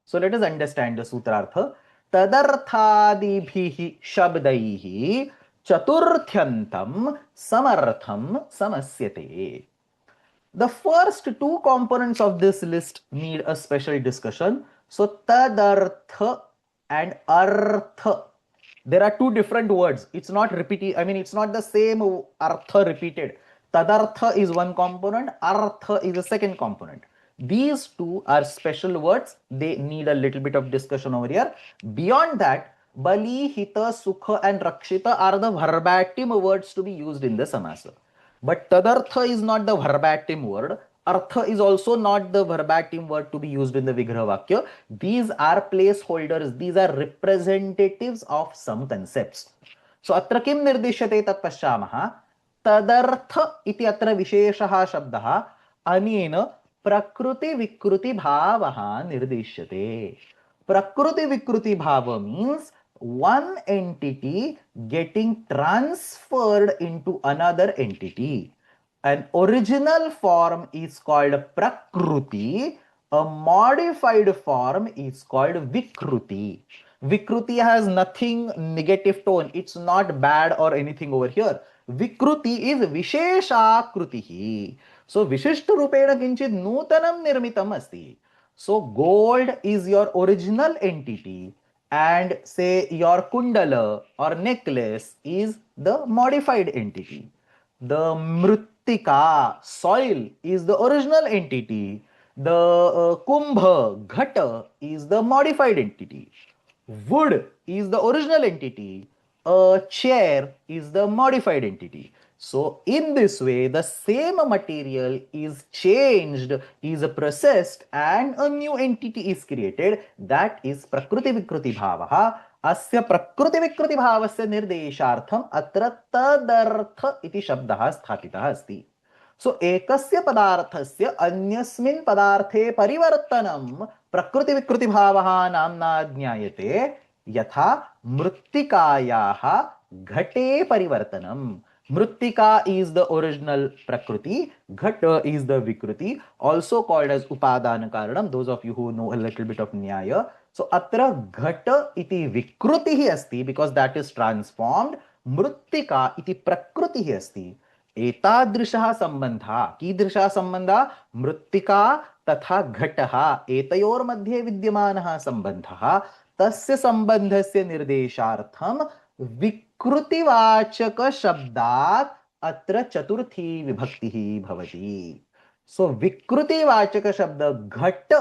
So let us understand the sutrartha. Tadarthadibhihi shabdaihi chaturthyantam samartham samasyate. The first two components of this list need a special discussion. So tadartha and artha. There are two different words. It's not repeated. I mean, it's not the same artha repeated. Tadartha is one component, artha is a second component. These two are special words. They need a little bit of discussion over here. Beyond that, Bali, Hita, Sukha and Rakshita are the verbatim words to be used in the samasa. But tadartha is not the verbatim word. Artha is also not the verbatim word to be used in the Vigraha Vakya. These are placeholders. These are representatives of some concepts. So अत्र किं निर्दिश्यते तत् पश्यामः. तदर्थ इति अत्र विशेषः शब्दः अनेन प्रकृति विकृति भावः निर्दिश्यते. Prakriti Vikriti Bhava means one entity getting transferred into another entity. An original form is called Prakruti, a modified form is called Vikruti. Vikruti has nothing negative tone, it's not bad or anything over here. Vikruti is Visheshakrutihi. So Vishishta Rupena Kinchit Nutanam Nirmitam Asti. So gold is your original entity and say your kundala or necklace is the modified entity. The mrittika, soil, is the original entity. The kumbha, ghata, is the modified entity. Wood is the original entity. A chair is the modified entity. So in this way, the same material is changed, is processed, and a new entity is created. That is Prakriti Vikruti Bhavaha. अस्य प्रकृति विकृति भावस्य निर्देशार्थम अत्र तदर्थ इति शब्दः स्थापितः अस्ति. सो एकस्य पदार्थस्य अन्यस्मिन् पदार्थे परिवर्तनं प्रकृति विकृति भावः नाम्ना ज्ञायते. यथा मृत्तिकायाः घटे परिवर्तनम्. Mrittika is the original Prakriti, Ghata is the Vikruti, also called as Upadana Karanam, those of you who know a little bit of Nyaya. So, Atra Ghata iti Vikrutihi asti, because that is transformed, Mrittika iti Prakritihi asti. Etadrishaha sambandha, कीदृशः सम्बन्धः मृत्तिका तथा घटः एतयोर मध्ये विद्यमानः सम्बन्धः तस्य सम्बन्धस्य निर्देशार्थं विकृतिवाचक शब्दात् अत्र चतुर्थी विभक्तिः भवति. सो विकृतिवाचक शब्द घट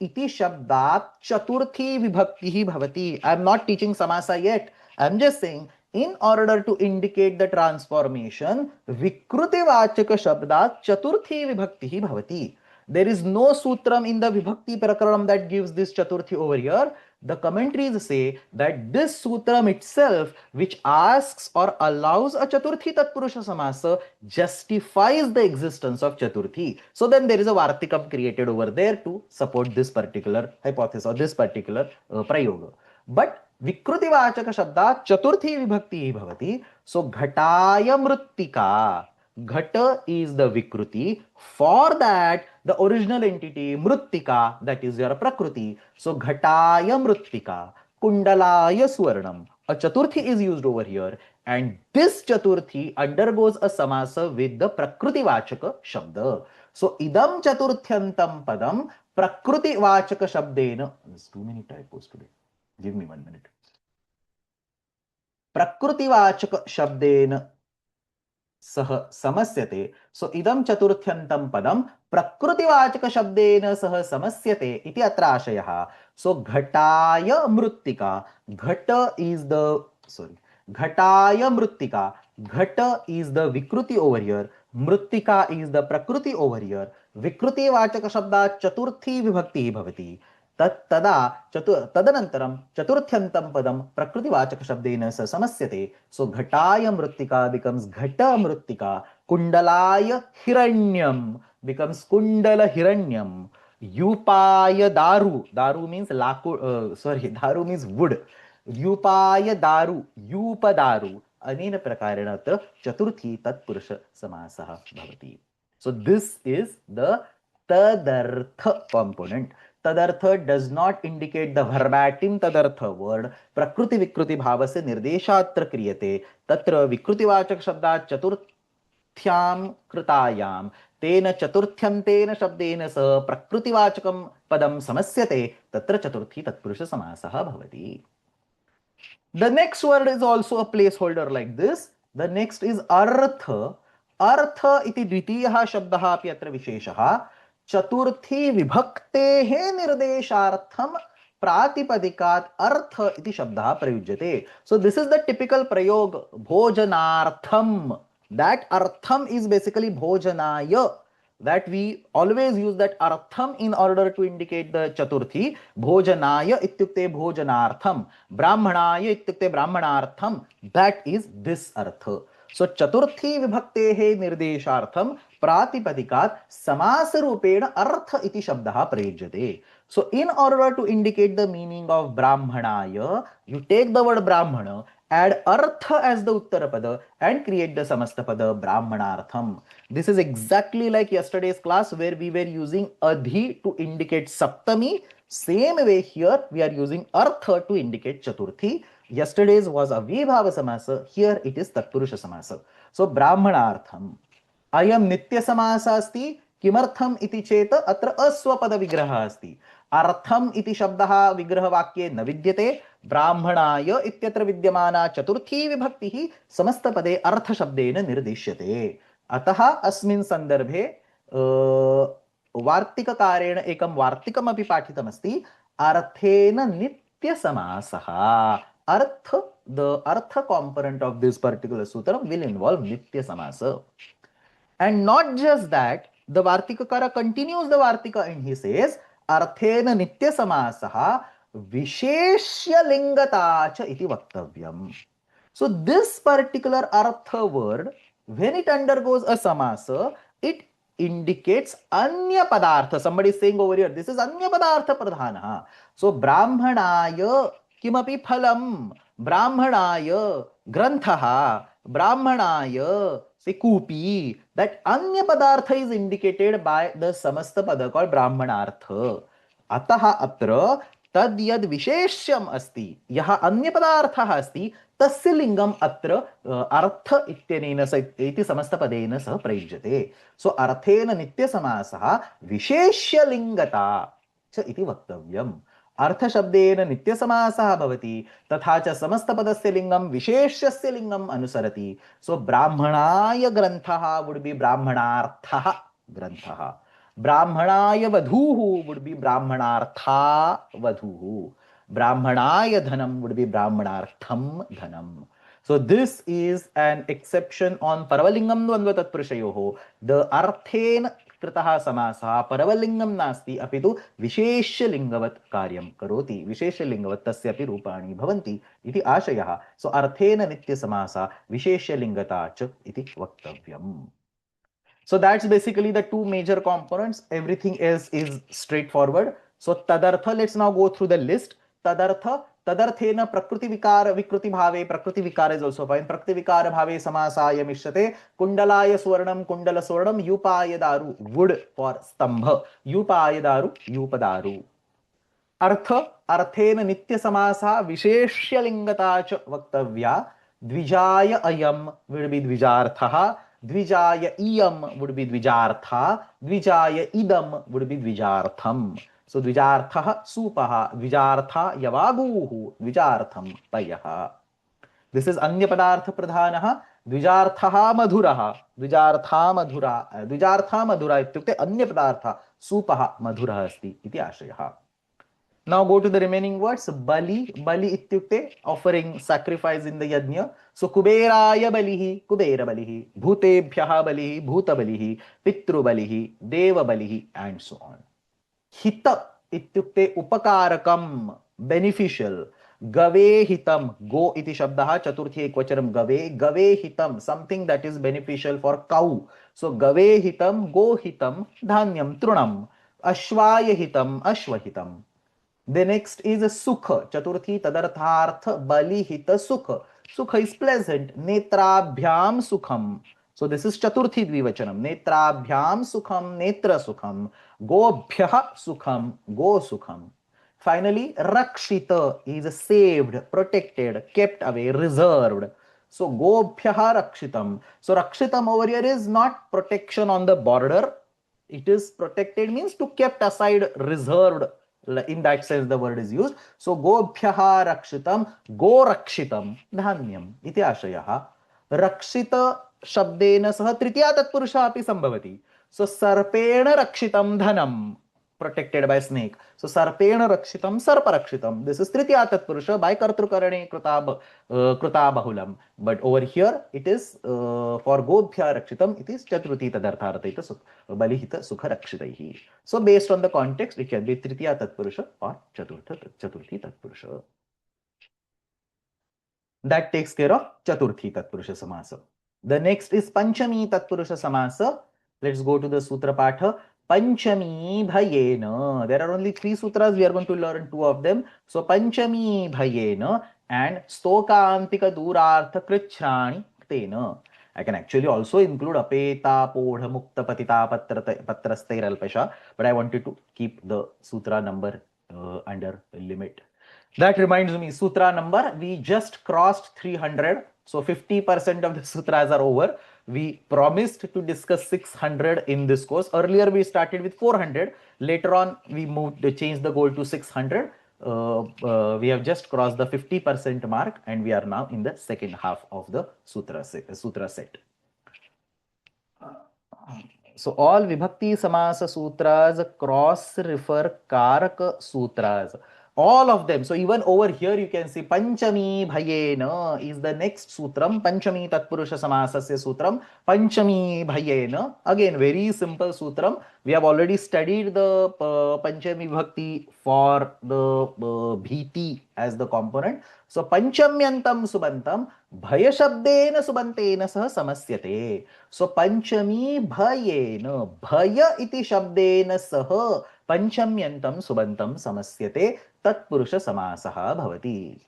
इति शब्दात् चतुर्थी विभक्तिः भवति. I am not teaching samasa yet. I am just saying in order to indicate the transformation, vikrutivaचक शब्दात् चतुर्थी विभक्तिः भवति. There is no sutram in the Vibhakti Prakaranam that gives this Chaturthi over here. The commentaries say that this sutram itself, which asks or allows a Chaturthi Tatpurusha Samasa, justifies the existence of Chaturthi. So then there is a Vartikam created over there to support this particular hypothesis or this particular Prayoga. But Vikrutivachaka Shabda Chaturthi Vibhakti Bhavati. So Ghataya Mrittika. Ghata is the Vikruti. For that, the original entity, Mrittika, that is your Prakriti. So, Ghataya Mrittika, Kundalaya Swarnam. A Chaturthi is used over here. And this Chaturthi undergoes a samasa with the Prakriti Vachaka Shabda. So, Idam Chaturthyantam Padam, Prakriti Vachaka Shabdena. There's too many typos today. Give me 1 minute. Prakriti Vachaka Shabdena सह समस्यते. सो इदं चतुर्थ्यन्तं पदं प्रकृतिवाचक शब्देन सह समस्यते इति अत्र आशयः. सो घटाय मृत्तिका, घट इज द घटाय मृत्तिका, घट इज द विकृति ओवर हियर, मृत्तिका इज द प्रकृति ओवर हियर. विकृतिवाचक शब्दात् चतुर्थी विभक्तिः भवति. तदा तदनन्तरं चतुर्थ्यन्तं पदं प्रकृतिवाचक शब्देन स समस्यते. सो घटाय मृत्तिका बिकम्स घट मृत्तिका. कुंडलाय हिरण्यम बिकम्स कुंडल हिरण्यम. यूपाय दारू, दारू मीन्स दारू मीन्स वुड. यूपाय दारू, यूप दारू. अनेन प्रकारेण चतुर्थी तत्पुरुष समासः भवति. So this is the tadartha component. Tadartha does not indicate the verbatim tadartha word. Prakriti vikruti bhava se nirdeshatra kriyate. Tatra vikrutivaचक शब्दात चतुर्थ्याम कृतायाम तेन चतुर्थ्यन्तेन शब्देन सह प्रकृतिवाचकं पदं समस्यते तत्र चतुर्थी तत्पुरुष समासः भवति. The next word is also a placeholder like this. The next is artha. Artha iti द्वितीयः शब्दः अपि अत्र विशेषः. चतुर्थी विभक्तेः निर्देशार्थं प्रातिपदिकात् अर्थ इति शब्दः प्रयुज्यते. So this is the typical prayog bhojanartham. That artham is basically bhojanaya. That we always use that artham in order to indicate the chaturthi. Bhojanaya ityukte bhojanartham. Brahmanaya ityukte brahmanartham. That is this artha. So chaturthi vibhaktehe nirdeshartham प्रातिपदिकात् समास रूपेण अर्थ इति शब्दः प्रयुज्यते. So in order to indicate the meaning of brahmanaya, you take the word brahmana, add artha as the uttarapada and create the samastapada brahmanartham. This is exactly like yesterday's class where we were using adhi to indicate saptami. Same way here we are using artha to indicate chaturthi. Yesterday's was avibhava samasa, here it is tatpurusha samasa. So brahmanartham. अयम नित्य समास अस्ति. किमर्थम इति चेत अत्र अस्वपद विग्रह अस्ति. अर्थम इति शब्दः विग्रहवाक्ये न विद्यते. ब्राह्मणाय इत्यत्र विद्यमाना चतुर्थी विभक्तिः समस्तपदे अर्थशब्देन निर्दिश्यते. अतः अस्मिन् सन्दर्भे वार्तिककारेण एकं वार्तिकमपि पाठितमस्ति. अर्थेन नित्यसमासः. अर्थ, the artha component of this particular sutra will involve nitya samasa. And not just that, the Vartikakara continues the Vartika and he says, Arthena nitya samasaha visheshya lingatacha iti vaktavyam. So this particular artha word, when it undergoes a samasa, it indicates anya padartha. Somebody is saying over here, this is anya padartha pradhana. So brahmanaya kimapi phalam, brahmanaya granthaha, brahmanaya say kupi. That anya padartha is indicated by the samasta pada called brahmanartha. Ataha atra tad yad visheshyam asti. Yaha anya padartha asti. Tasya lingam atra artha ityanena iti samasta padena sah prayujyate. So arthena nitya samasaha visheshya lingata cha iti vaktavyam. अर्थ शब्देन नित्य समासः भवति तथा च समस्त पदस्य लिंगम विशेष्यस्य लिंगम अनुसरति. सो ब्राह्मणाय ग्रंथः वुड बी ब्राह्मणार्थः ग्रंथः. ब्राह्मणाय वधूः वुड बी ब्राह्मणार्था वधूः. ब्राह्मणाय धनम would B ब्राह्मणार्थम Dhanam. So this is an exception on paravalingam dvandva tatpurushayoh. The arthen कृतः समासः परवलिंगम नास्ति अपितु विशेष्य लिंगवत् कार्यं करोति. विशेष्य लिंगवत् तस्यापि रूपाणि भवन्ति इति आशयः. सो अर्थेन नित्य समासः विशेष्य लिंगता च इति वक्तव्यम्. So that's basically the two major components. Everything else is straightforward. So tadartha, let's now go through the list. Tadartha, tadarthena prakriti vikara vikruti bhave. Prakriti vikara is also fine. Prakriti vikara bhave samasaya mishyate. Kundalaya swarnam kundala swarnam yupaya daru. Wood for stambha. Yupaya daru yupadaru. Artha, arthena nitya samasa visheshya lingata ch vaktavya. Dvijaya ayam will be dvijarthaha. Dvijaya iyam would be dvijartha. Dvijaya idam would be dvijartham. So dvijartha supaha, dvijartha yavaguhu, dvijartham payaha. This is anya padartha pradhanaha. Dvijartha madhuraha, dvijartha madhura, dvijartha madhura ityukte anya padartha supaha madhuraha asti iti ashayah. Now go to the remaining words. Bali, bali ityukte offering sacrifice in the yajna. So kuberaya balihi, kubera balihi, bhutebhyaha balihi, bhuta balihi, pitru balihi, deva balihi, and so on. Hita ityukte upakarakam, beneficial. Gave hitam, go iti shabdaha chaturthi ekvachanam gave, gave hitam, something that is beneficial for cow. So gave hitam, go hitam, dhanyam, trunam, ashvaya hitam, ashvahitam. The next is sukha, chaturthi tadartharth bali hita sukha. Sukha is pleasant. Netrabhyam sukham. So this is Chaturthi Dvivachanam. Netrabhyam sukham, netra sukham. Gobhyah sukham, go sukham. Finally, Rakshita is saved, protected, kept away, reserved. So Gobhyah Rakshitam. So Rakshitam over here is not protection on the border. It is protected means to kept aside, reserved. In that sense, the word is used. So Gobhyah Rakshitam, Go Rakshitam, Dhanyam. Iti Ashayah. Rakshita शब्देन सह तृतीया तत्पुरुषः अपि संभवति. सो सर्पेण रक्षितं धनम, protected by snake. So sarpena rakshitam sarpa rakshitam. This is tritiya tatpurusha by kartrukarane kruta bahulam. But over here it is for gobhya rakshitam, it is chatruti tadartharthaita balihita sukha rakshitaihi. So based on the context, it can be tritiya tatpurusha or chaturthi tatpurusha. That takes care of chaturthi tatpurusha samasa. The next is panchami tatpurusha samasa. Let's go to the sutra patha. Panchami bhayena. There are only 3 sutras. We are going to learn 2 of them. So panchami bhayena and stokantika durartha krichrani tena. I can actually also include apeta podha mukta patita patrastairalpasha, but I wanted to keep the sutra number under limit. That reminds me, sutra number, we just crossed 300. So 50% of the sutras are over. We promised to discuss 600 in this course. Earlier we started with 400. Later on we changed the goal to 600. We have just crossed the 50% mark and we are now in the second half of the sutra set. So all Vibhakti Samasa Sutras cross-refer Karaka Sutras. All of them. So even over here you can see Panchami Bhayena is the next sutram. Panchami Tatpurusha Samasasya Sutram. Panchami Bhayena. Again, very simple sutram. We have already studied the Panchami Bhakti for the Bhiti as the component. So Panchamyantam Subantam Bhaya Shabdena Subantena Sah Samasyate. So Panchami Bhayena. Bhaya iti Shabdena Sah Panchamyantam Subantam Samasyate. Tatpurusha Samasaha Bhavati.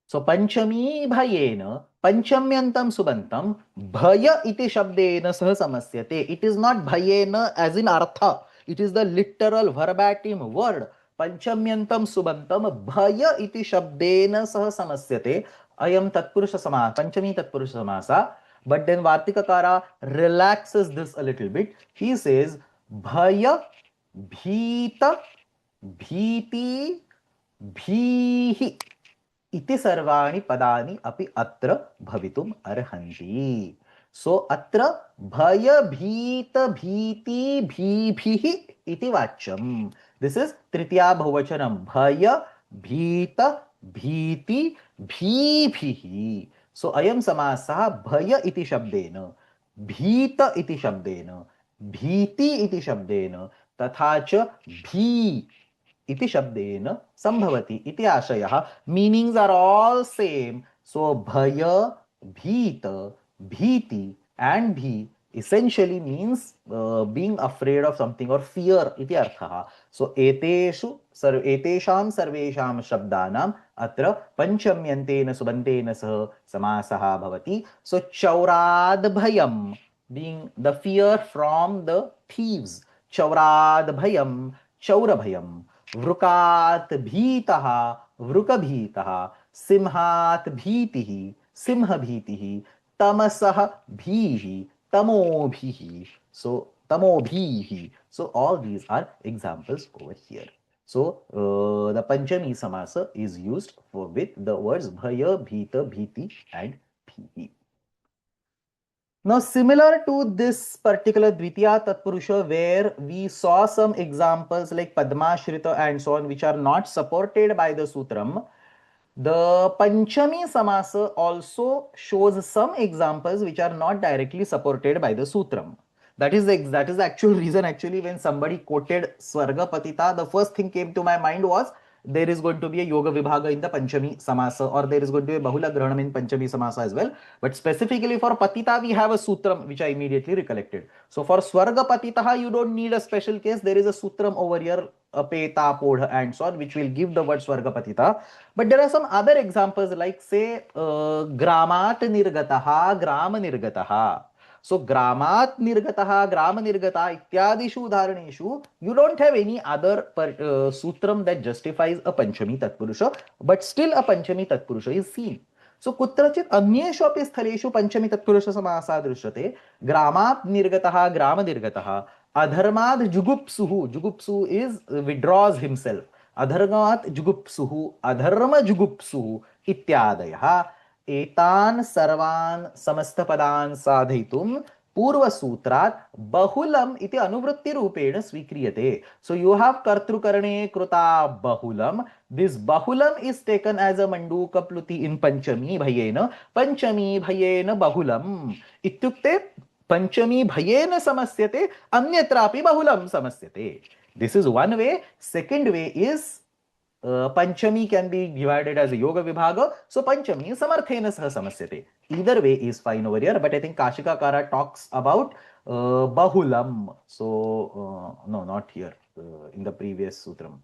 So Panchami Bhayena, Panchamyantam Subantam, Bhaya iti Shabdena Sah Samasyate. It is not Bhayena as in Artha. It is the literal verbatim word. Panchamyantam Subantam, Bhaya iti Shabdena Sah Samasyate. Ayam Tatpurusha Samasa, Panchami Tatpurusha Samasa. But then Vartikakara relaxes this a little bit. He says, Bhaya, Bhita, भीति भीहि इति सर्वाणि पदानि अपि अत्र भवितुम् अर्हन्ति. सो अत्र भय भीत भीति भीभिः इति वाच्यम्. दिस इज तृतीया बहुवचनम्. भय भीत भीति भीभिः. सो अयं समासः भय इति शब्देन, भीत इति शब्देन, भीति इति शब्देन तथा च भी iti shabdena sambhavati iti ashayah. Meanings are all same. So bhaya, bhita, bhiti and bhi essentially means being afraid of something or fear iti arthaha. So etesham sarvesham shabdanam atra panchamyantena subantena sah samasaha bhavati. So chaurad bhayam being the fear from the thieves. Chaurad bhayam, chaura bhayam. वृकात भीतः वृकभीतः, सिंहात भीतिः सिंहभीतिः, तमसः भीः तमोभिः. So tamobhihi. So all these are examples over here. So the Panchami Samasa is used with the words bhaya, bhita, bhiti and bhihi. Now, similar to this particular Dvitiya Tatpurusha, where we saw some examples like Padmashrita and so on, which are not supported by the Sutram, the Panchami Samasa also shows some examples which are not directly supported by the Sutram. That is the actual reason, actually, when somebody quoted Swarga Patita, the first thing came to my mind was there is going to be a Yoga Vibhaga in the Panchami Samasa, or there is going to be a Bahula Grahanam in Panchami Samasa as well. But specifically for Patita, we have a Sutram which I immediately recollected. So for Swarga Patitaha, you don't need a special case. There is a Sutram over here apeta, podha, and so on, which will give the word Swargapatita. But there are some other examples, like say gramat nirgataha, grama nirgataha. So gramat nirgataha, grama nirgata ityadishu udharaneshu, you don't have any other sutram that justifies a Panchami Tatpurusha, but still a Panchami Tatpurusha is seen. सो कुत्रचित् अन्येषु अपि स्थलेषु पंचमी तत्पुरुषसमासः दृश्यते. ग्रामात् निर्गतः, ग्राम निर्गतः. अधर्मात् जुगुप्सुः, जुगुप्सु is withdraws himself. अधर्मात् जुगुप्सुः, अधर्म जुगुप्सुः इत्यादयः. एतान् सर्वान् समस्तपदान् साधयितुं पूर्वसूत्रात् बहुलम इति अनुवृत्ति रूपेण स्वीक्रियते. So you have कर्तृकरणे कृता बहुलम. This bahulam is taken as a manduka pluti in panchami bhayena. Panchami bhayena bahulam. इत्युक्ते पंचमी भयेन समस्यते, अन्यत्रापि बहुलम समस्यते. This is one way. Second way is Panchami can be divided as a yoga vibhaga, so Panchami samarthena sah samasyate. Either way is fine over here, but I think Kashikakara talks about bahulam. So no, not here, in the previous sutram.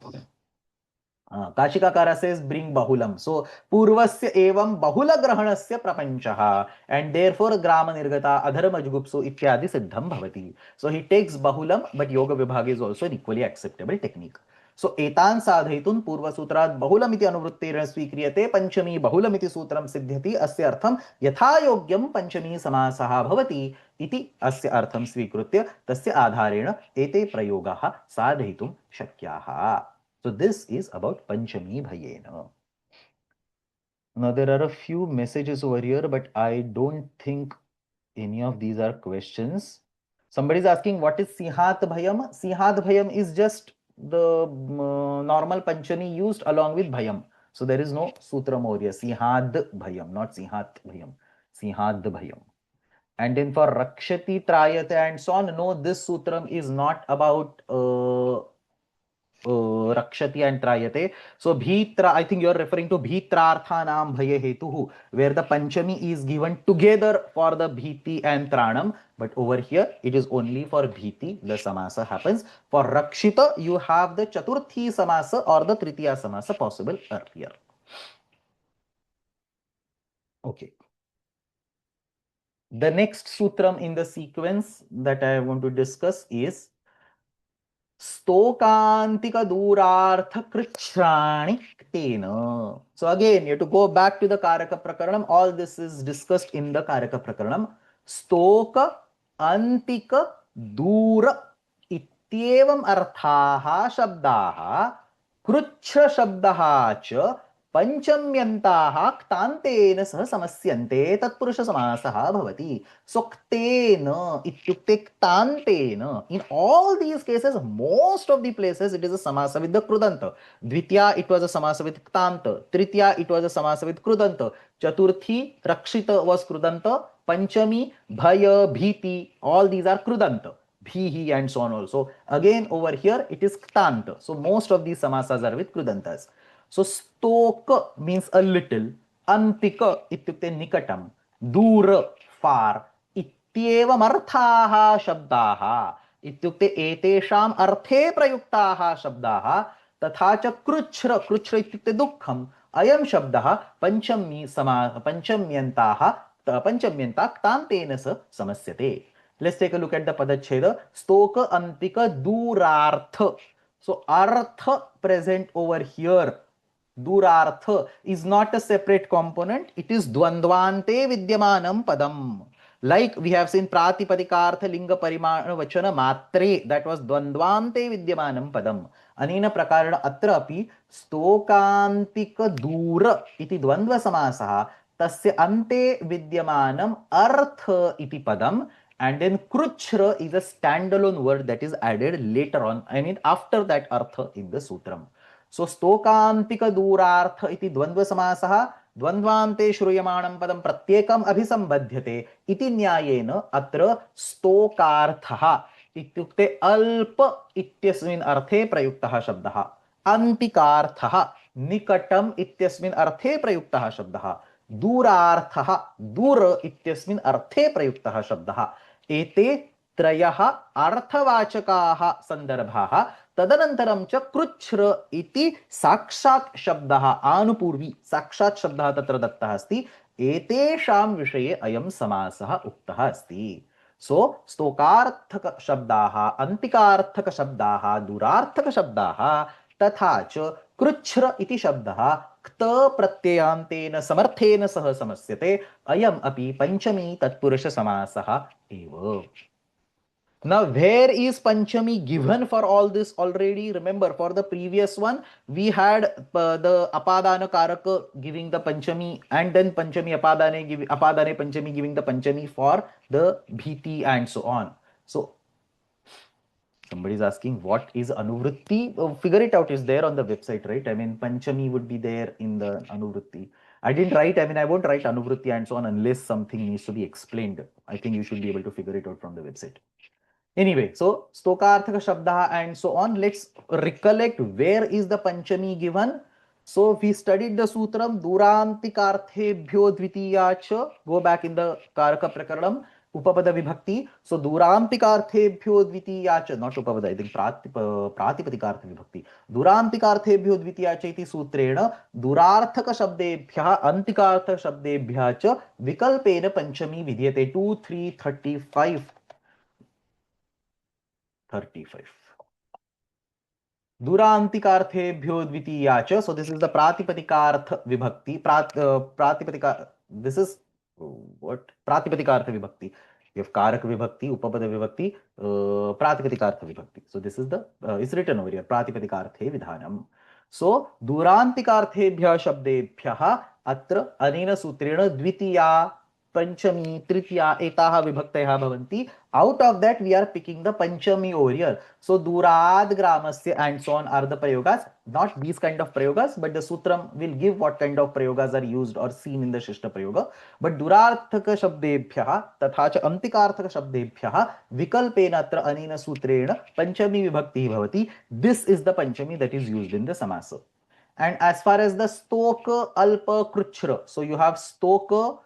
Kashikakara says bring bahulam. So purvasya evam bahula grahanasya prapanchaha, and therefore grama nirgata adharma jugupsu ityadi siddham bhavati. So he takes bahulam, but yoga vibhaga is also an equally acceptable technique. सो एतान् साधयितुं पूर्वसूत्रात् बहुलमिति अनुवृत्तेन स्वीक्रियते. पंचमी बहुलमिति सूत्रं सिद्ध्यति. अस्य अर्थं यथा योग्यं पंचमी समासः भवति इति अस्य अर्थं स्वीकृत्य तस्य आधारेण एते प्रयोगाः साधयितुं शक्याः. So this is about Panchami Bhayena. Now there are a few messages over here, but I don't think any of these are questions. Somebody is asking what is Sihat Bhayam. Sihat Bhayam is just the normal Panchami used along with Bhayam. So there is no Sutram over here. Sihad Bhayam, not Sihat Bhayam. Sihad Bhayam. And then for Rakshati, Trayate and so on, no, this Sutram is not about Rakshati and Trayate. So Bhitra, I think you are referring to Bhitrarthanam Bhaya Hetuhu, where the Panchami is given together for the Bhiti and Tranam. But over here, it is only for Bhiti, the Samasa happens. For Rakshita, you have the Chaturthi Samasa or the Tritiya Samasa possible earlier. Okay. The next sutram in the sequence that I want to discuss is Stokantika Durartha Krichrani Ktena. So again, you have to go back to the Karaka Prakaranam. All this is discussed in the Karaka Prakaranam. Stoka Antika Dura Ityevam Arthaha Shabdaha Kruchra Shabdaha Cha Panchamyantaha Ktantena Sah Samasyante Tatpurusha Samasaha Bhavati. So Ktena Ityukte Ktantena. In all these cases, most of the places it is a Samasa with the Krudanta. Dvitya it was a Samasa with Ktanta. Tritya it was a Samasa with Krudanta. Chaturthi Rakshita was Krudanta. Panchami, Bhaya, Bhiti, all these are Krudanta. Bhihi and so on also. Again over here it is Ktanta. So most of these Samasas are with Krudantas. So stoka means a little, antika ityukte nikatam, dura far, ityevam arthaha shabdaha ityukte etesham arthe prayuktaha shabdaha तथा च कृच्छ्र, कृच्छ्र इत्युक्ते दुःखम, अयम शब्दः पंचमी पंचम्यन्ताः पंचम्यन्ता क्तान्तेन स समस्यते. Let's take a look at the padacheda. Stoka antika durartha. So artha present over here. Durartha is not a separate component. It is dvandvante vidyamanam padam. Like we have seen pratipadikaartha linga parimana vachana matre, that was dvandvante vidyamanam padam. Anena prakarana atra api stokantika dura iti dvandva samasaha tasya ante vidyamanam artha iti padam. And then kruchra is a standalone word that is added later on, I mean after that artha in the sutram. So stokantika durartha iti dvandva samasah द्वन्द्वान्ते श्रूयमाणं पदं प्रत्येकम् अभिसंबध्यते इति न्यायेन अत्र स्तोकार्थः इत्युक्ते अल्प इत्यस्मिन् अर्थे प्रयुक्तः शब्दः, अन्तिकार्थः निकटम् इत्यस्मिन् अर्थे प्रयुक्तः शब्दः, दूरार्थः दूर इत्यस्मिन् अर्थे प्रयुक्तः शब्दः. एते त्रयः अर्थवाचकाः सन्दर्भाः तदनन्तरं च कृच्छ्र इति साक्षात् शब्दः आनुपूर्वी साक्षात् शब्दः तत्र दत्तः अस्ति एतेषां विषये अयं समासः उक्तः अस्ति सो स्तोकार्थक शब्दाः अन्तिकार्थक शब्दाः दूरार्थक शब्दाः तथा च कृच्छ्र इति शब्दः क्त प्रत्ययान्तेन समर्थेन सह समस्यते अयम् अपि पंचमी तत्पुरुष समासः एव. Now, where is Panchami given for all this already? Remember, for the previous one, we had the Apadana Karaka giving the Panchami, and then Panchami Apadane Panchami giving the Panchami for the Bhiti and so on. So, somebody is asking, what is Anuvritti? Figure it out, is there on the website, right? I mean, Panchami would be there in the Anuvritti. I didn't write, I mean, I won't write Anuvritti and so on unless something needs to be explained. I think you should be able to figure it out from the website. Anyway, so stokarthaka shabda and so on. Let's recollect where is the Panchami given. So we studied the sutram Durantikarthebhyo dvitiyacha. Go back in the Karaka Prakaranam. Upapada Vibhakti. So Durantikarthebhyo dvitiyacha, not Upapada, I think Pratipadikartha Vibhakti. Durantikarthebhyo dvitiyacha iti sutrena Durarthaka Shabdebhya Antikarthaka Shabdebhya cha Vikalpena Panchami Vidyate 2, 3, 35. Durantikarthebhyo dvitiya. So this is the Pratipadikārtha Vibhakti. This is what? Pratipadikārtha Vibhakti. You have Karak Vibhakti, Upapada Vibhakti, Pratipadikārtha Vibhakti. So this is the, it's written over here, Pratipadikārthe Vidhanam. So Durantikarthebhya Shabdebhya Atra Anena Sutrena Dvitiya Panchami, Tritiya, Etaha Vibhaktaya Bhavanti. Out of that, we are picking the Panchami over here. So, Durad, Gramasya, and so on are the prayogas. Not these kind of prayogas, but the Sutram will give what kind of prayogas are used or seen in the Shishta Prayoga. But Durarthaka Shabdebhyaha, Tathacha Antikarthaka Shabdebhyaha, Vikalpena Atra Anena Sutrena, Panchami Vibhakti Bhavati. This is the Panchami that is used in the Samasa. And as far as the Stoka, Alpa, Kruchra. So, you have Stoka,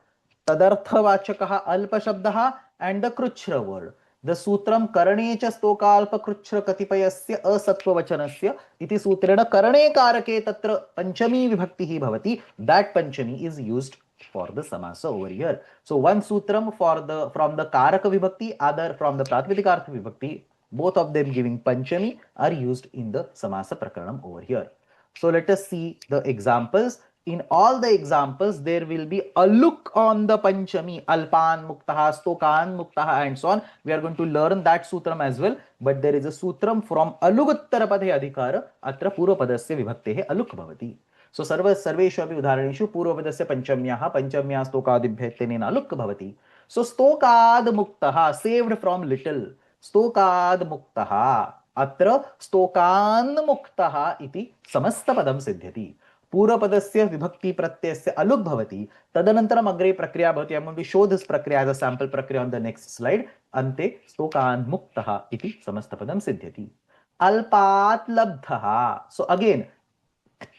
Tadarthavachakaha Alpa Shabdaha and the Kruchra word. The Sutram Karanecha Stokalpa Kruchra Katipayasya Asattva iti Sutrena Karane Karake Tatra Panchami Vibhakti Bhavati. That Panchami is used for the Samasa over here. So one Sutram from the Karaka Vibhakti, other from the Pratipadikārtha Vibhakti, both of them giving Panchami are used in the Samasa Prakaranam over here. So let us see the examples. In all the examples, there will be a look on the Panchami, Alpan Muktaha, Stokan Muktaha, and so on. We are going to learn that Sutram as well. But there is a Sutram from Aluguttarapadhe Adhikara, Atra Purvapadasya Vibhaktehe Aluk Bhavati. So, Sarveshu Api Udharaneshu Purvapadasya Panchamyaha, Panchamya Stokadibhyatenena Aluk Bhavati. So, Stokad Muktaha, saved from little. Stokad Muktaha, Atra Stokan Muktaha iti Samasta Padam Siddhyati. पूर्वपदस्य विभक्ति प्रत्ययस्य अलुक भवति तदनन्तरम अग्रे प्रक्रिया भवति. I am going to show this prakriya as a sample prakriya on the next slide. अन्ते स्तोकान् मुक्तः इति समस्तपदं सिद्ध्यति. अल्पात् लब्धः. So again,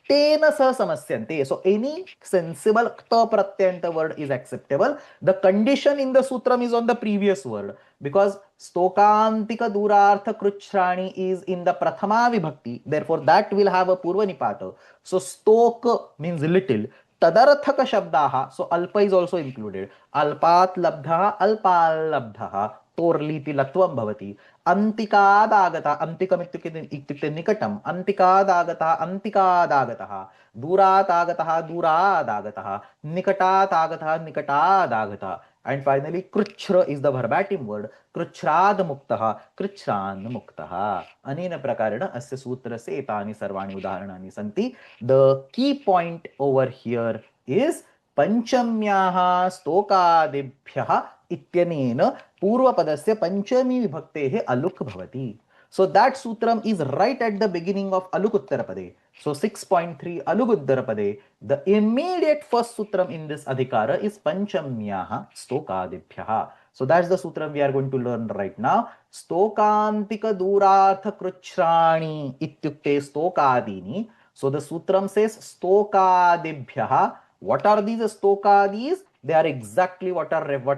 Tena sah samasyante. So any sensible kta pratyanta word is acceptable. The condition in the sutram is on the previous word because stokantika durartha kruchrani is in the prathama vibhakti. Therefore, that will have a purva nipata. So stok means little. Tadarthaka shabdaha. So alpa is also included. Alpat labdha, alpal labdha. Torliti latvam bhavati. Antikadagata, antikamityukte nikatam, antikadagata, antikadagataha, duratagataha, duradagataha, nikatagataha, nikatadagataha. And finally, kruchra is the verbatim word. Kruchrad muktaha, kruchran muktaha. Anena prakarana asya sutrasya etani sarvani udaharanani santi. The key point over here is Panchamyaha stokadibhyaha इत्यनेन पूर्वपदस्य पंचमी विभक्तेः अलुक भवति. So that sutram is right at the beginning of aluk uttarapade. So 6.3 aluk uttarapade. The immediate first sutram in this adhikara is panchamyaha stokadibhyaha. So that's the sutram we are going to learn right now. Stokantika durartha kruchrani ityukte stokadini. So the sutram says stokadibhyaha. What are these stokadis? They are exactly what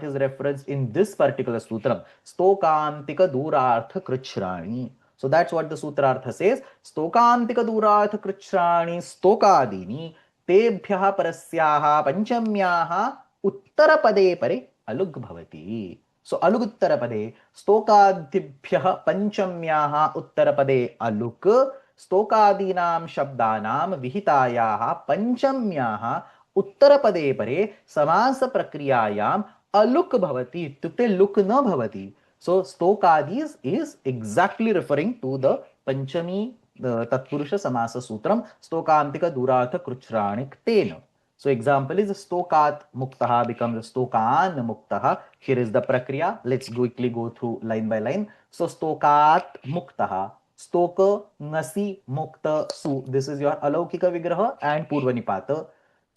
is referenced in this particular sutram. Stokantika durartha kruchrani. So that's what the Sutrartha says. Stokantika Durartha Krichrani Stokadini Tebhyaha Parasyaha Panchamyaha Uttarapade Pare Alug Bhavati. So Alug Uttarapade Stokadibhyaha Panchamyaha Uttarapade Aluk Stokadinam Shabdanam Vihitayaha Panchamyaha Uttarapade Pare Samasa Prakriyayam Aluk Bhavati. Ityukte luk na bhavati. So Stokadis is exactly referring to the Panchami Tatpurusha Samasa Sutram Stokantika Durartha Kruchranik Tena. So example is Stokat Muktaha becomes Stokan Muktaha. Here is the Prakriya. Let's quickly go through line by line. So Stokat Muktaha. Stoka Nasi Mukta Su. This is your Alaukika Vigraha and Purvanipata.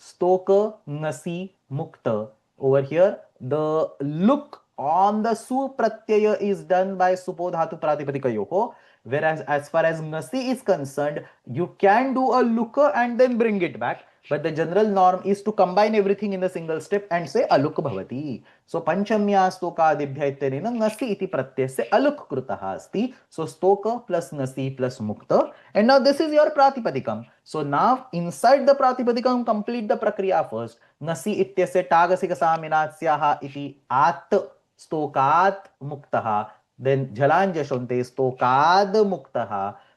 Stoka Nasi Mukta. Over here, the look on the su pratyaya is done by supodhatu pratipadika yoho, whereas as far as nasi is concerned, you can do a looker and then bring it back, but the general norm is to combine everything in a single step and say aluk bhavati. So panchamya stokadibhya ityanena nasi iti pratyasya aluk krutaha asti. So stoka plus nasi plus mukta, and now this is your pratipadikam. So now inside the pratipadikam complete the prakriya first. नसि इत्यस्य टागसिकसामिनास्याः इति आत् स्तोकात् मुक्तः, then झलाञ्जशोन्ते स्तोकाद् मुक्तः,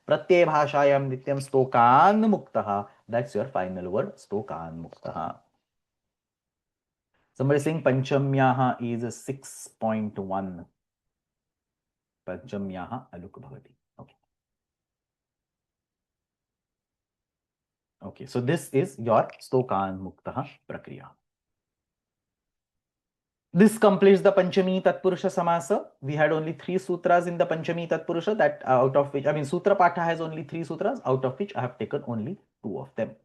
प्रत्ययभाषायां नित्यं स्तोकान् मुक्तः. That's your final word, स्तोकान् मुक्तः. Somebody saying Panchamyaha is 6.1. Panchamyaha aluk bhavati. Okay. Okay, so this is your Stokan Muktaha Prakriya. This completes the Panchami Tatpurusha Samasa. We had only 3 sutras in the Panchami Tatpurusha, that out of which, Sutra Patha has only 3 sutras, out of which I have taken only 2 of them.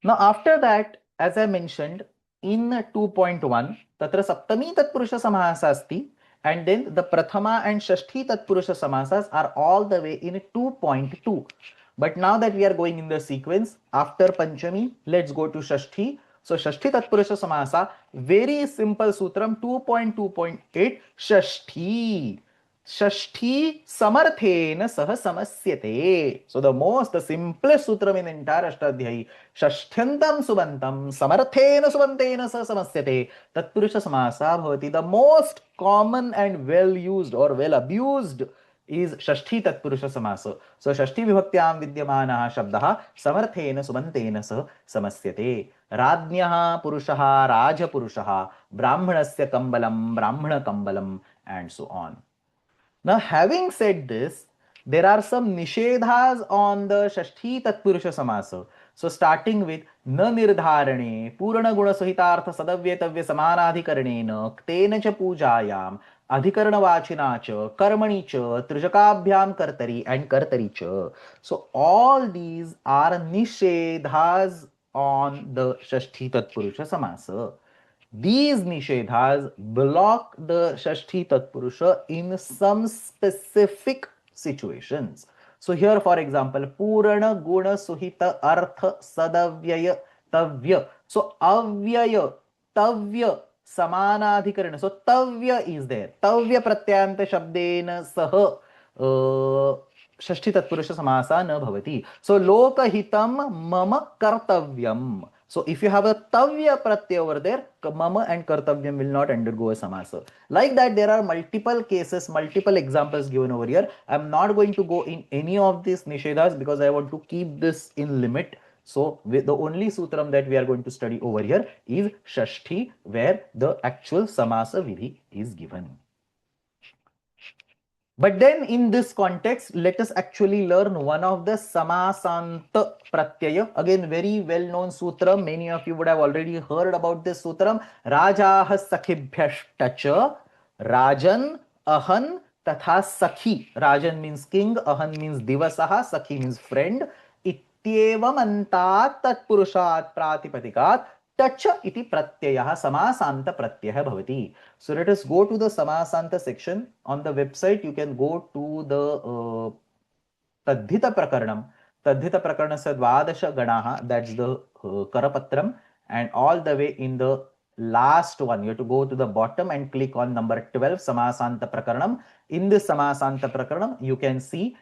Now, after that, as I mentioned, in 2.1, Tatra Saptami Tatpurusha Samasa asti, and then the Prathama and Shashti Tatpurusha Samasas are all the way in 2.2. But now that we are going in the sequence, after Panchami, let's go to Shashti. So Shashti Tatpurusha Samasa, very simple sutram 2.2.8, Shashti. Shashti samarthena sah samasyate. So the simplest sutram in the entire Ashtadhyayi. Shashtyantam subantam samarthena subantena sah samasyate. Tatpurusha Samasa bhavati. The most common and well used or well abused is Shashti Tatpurusha Samasa. So Shashti Vibhaktyam Vidyamanaha Shabdaha Samarthena Subantena Sah Samasyate. Radnyaha Purushaha Raja Purushaha Brahmanasya Kambalam Brahmana Kambalam and so on. Now, having said this, there are some nishedhas on the Shashti Tatpurusha Samasa. So, starting with Na Nirdharane, Purana Guna Sahitartha Sadavyetavya Samanadhikaranena, Ktena cha Pujayam, Adhikarana Vachina cha, Karmani cha, Trijakabhyam Kartari and Kartari cha. So, all these are nishedhas on the Shashti Tatpurusha Samasa. These nishedhas block the Shashti Tatpurusha in some specific situations. So here, for example, Purana Guna Suhita Artha Sadavyaya Tavya. So Avyaya, Tavya, Samanadhikarana. So Tavya is there. Tavya Pratyanta Shabdena Saha Shashti Tatpurusha Samasa na bhavati. So Lokahitam Mama Kartavyam. So if you have a Tavya Pratyaya over there, Mama and Kartavyam will not undergo a Samasa. Like that, there are multiple cases, multiple examples given over here. I'm not going to go in any of these Nishedhas because I want to keep this in limit. So the only sutram that we are going to study over here is Shashti, where the actual Samasa Vidhi is given. But then in this context, let us actually learn one of the Samasanta Pratyaya. Again, very well-known sutram. Many of you would have already heard about this sutram. Rajah Sakhibhyashtacha. Rajan, Ahan, Tatha Sakhi. Rajan means king, Ahan means Divasaha, Sakhi means friend. Ityevam antat tatpurushat pratipadikat. Tacha iti pratyayah samasanta pratyayah bhavati. So let us go to the samasanta section. On the website, you can go to the Tadhita Prakaranam. Tadhita Prakaranasya Dvadasha Ganaha, that's the Karapatram, and all the way in the last one. You have to go to the bottom and click on number 12, Samasanta Prakaranam. In this Samasanta Prakaranam, you can see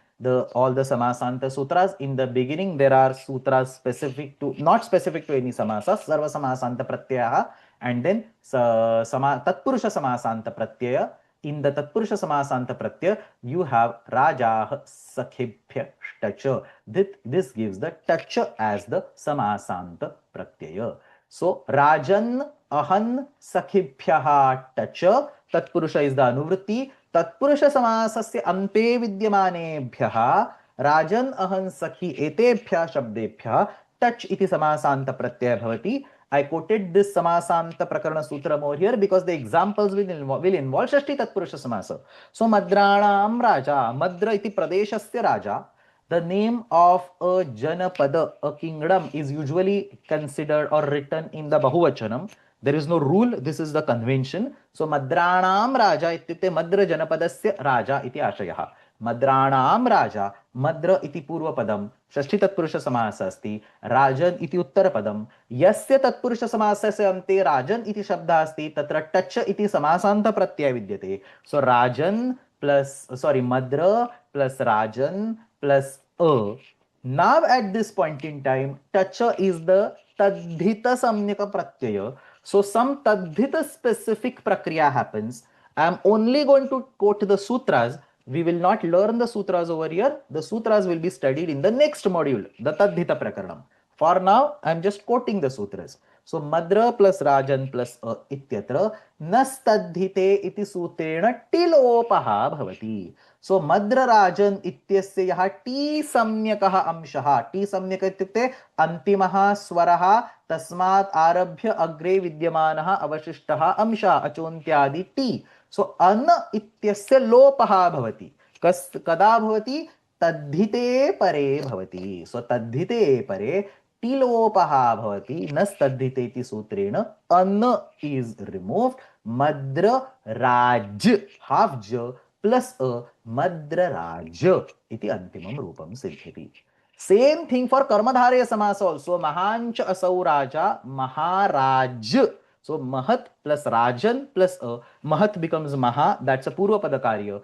all the Samasanta sutras. In the beginning, there are sutras specific to, not specific to any samasa, Sarva Samasanta Pratyaya, and then Tatpurusha Samasanta Pratyaya. In the Tatpurusha Samasanta Pratyaya, you have Rajah Sakhibhya Tacha. This gives the Tacha as the Samasanta Pratyaya. So, Rajan Ahan Sakhibhyaha Tacha. Tatpurusha is the Anuvritti. Tatpurusha Samasasya Ante Vidymanebhyaha Rajan Ahan Sakhi Etebhya Shabdebhya Tach iti Samasanta Pratyaya Bhavati. I quoted this Samasanta Prakarana Sutra over here because the examples will involve Shashti Tatpurusha Samasa. So, Madranam Raja, Madra iti Pradeshasya Raja. The name of a Janapada, a kingdom, is usually considered or written in the Bahuvachanam. There is no rule, this is the convention. So, Madranam Raja ityukte Madra Janapadasya Raja iti Ashayaha. Madranam Raja, Madra iti Purvapadam, Shashti Tatpurusha Samasa asti, Rajan iti Uttarapadam, Yasya Tatpurusha Samasasya ante Rajan iti Shabda asti, Tatra Tacha iti Samasanta Pratyaya Vidyate. So, Rajan plus, Madra plus Rajan plus a. Now at this point in time, Tacha is the Tadhita Samyaka Pratyaya. So some Tadhita specific prakriya happens. I am only going to quote the sutras. We will not learn the sutras over here. The sutras will be studied in the next module, the Tadhita Prakaranam. For now, I am just quoting the sutras. So Madra plus Rajan plus a ityatra nastadhite iti sutrena tilopaha bhavati. So Madra Rajan ityasya yaha ti samyakaha amshaha. Ti samyaka ityukte antimaha swaraha tasmat arabhya agre vidyamanaha avashishtaha amsha achontyadi ti. So an ityasya lopaha bhavati. Kada bhavati? Tadhite pare bhavati. So tadhite pare tilopaha bhavati. Nastadhite iti sutrena an is removed. Madra raj half j plus a Madra Raja iti antimam rupam siddhati. Same thing for Karmadharya Samasa also. Mahancha asau Raja Maharaj. So Mahat plus Rajan plus a. Mahat becomes Maha. That's a Purvapada Karya.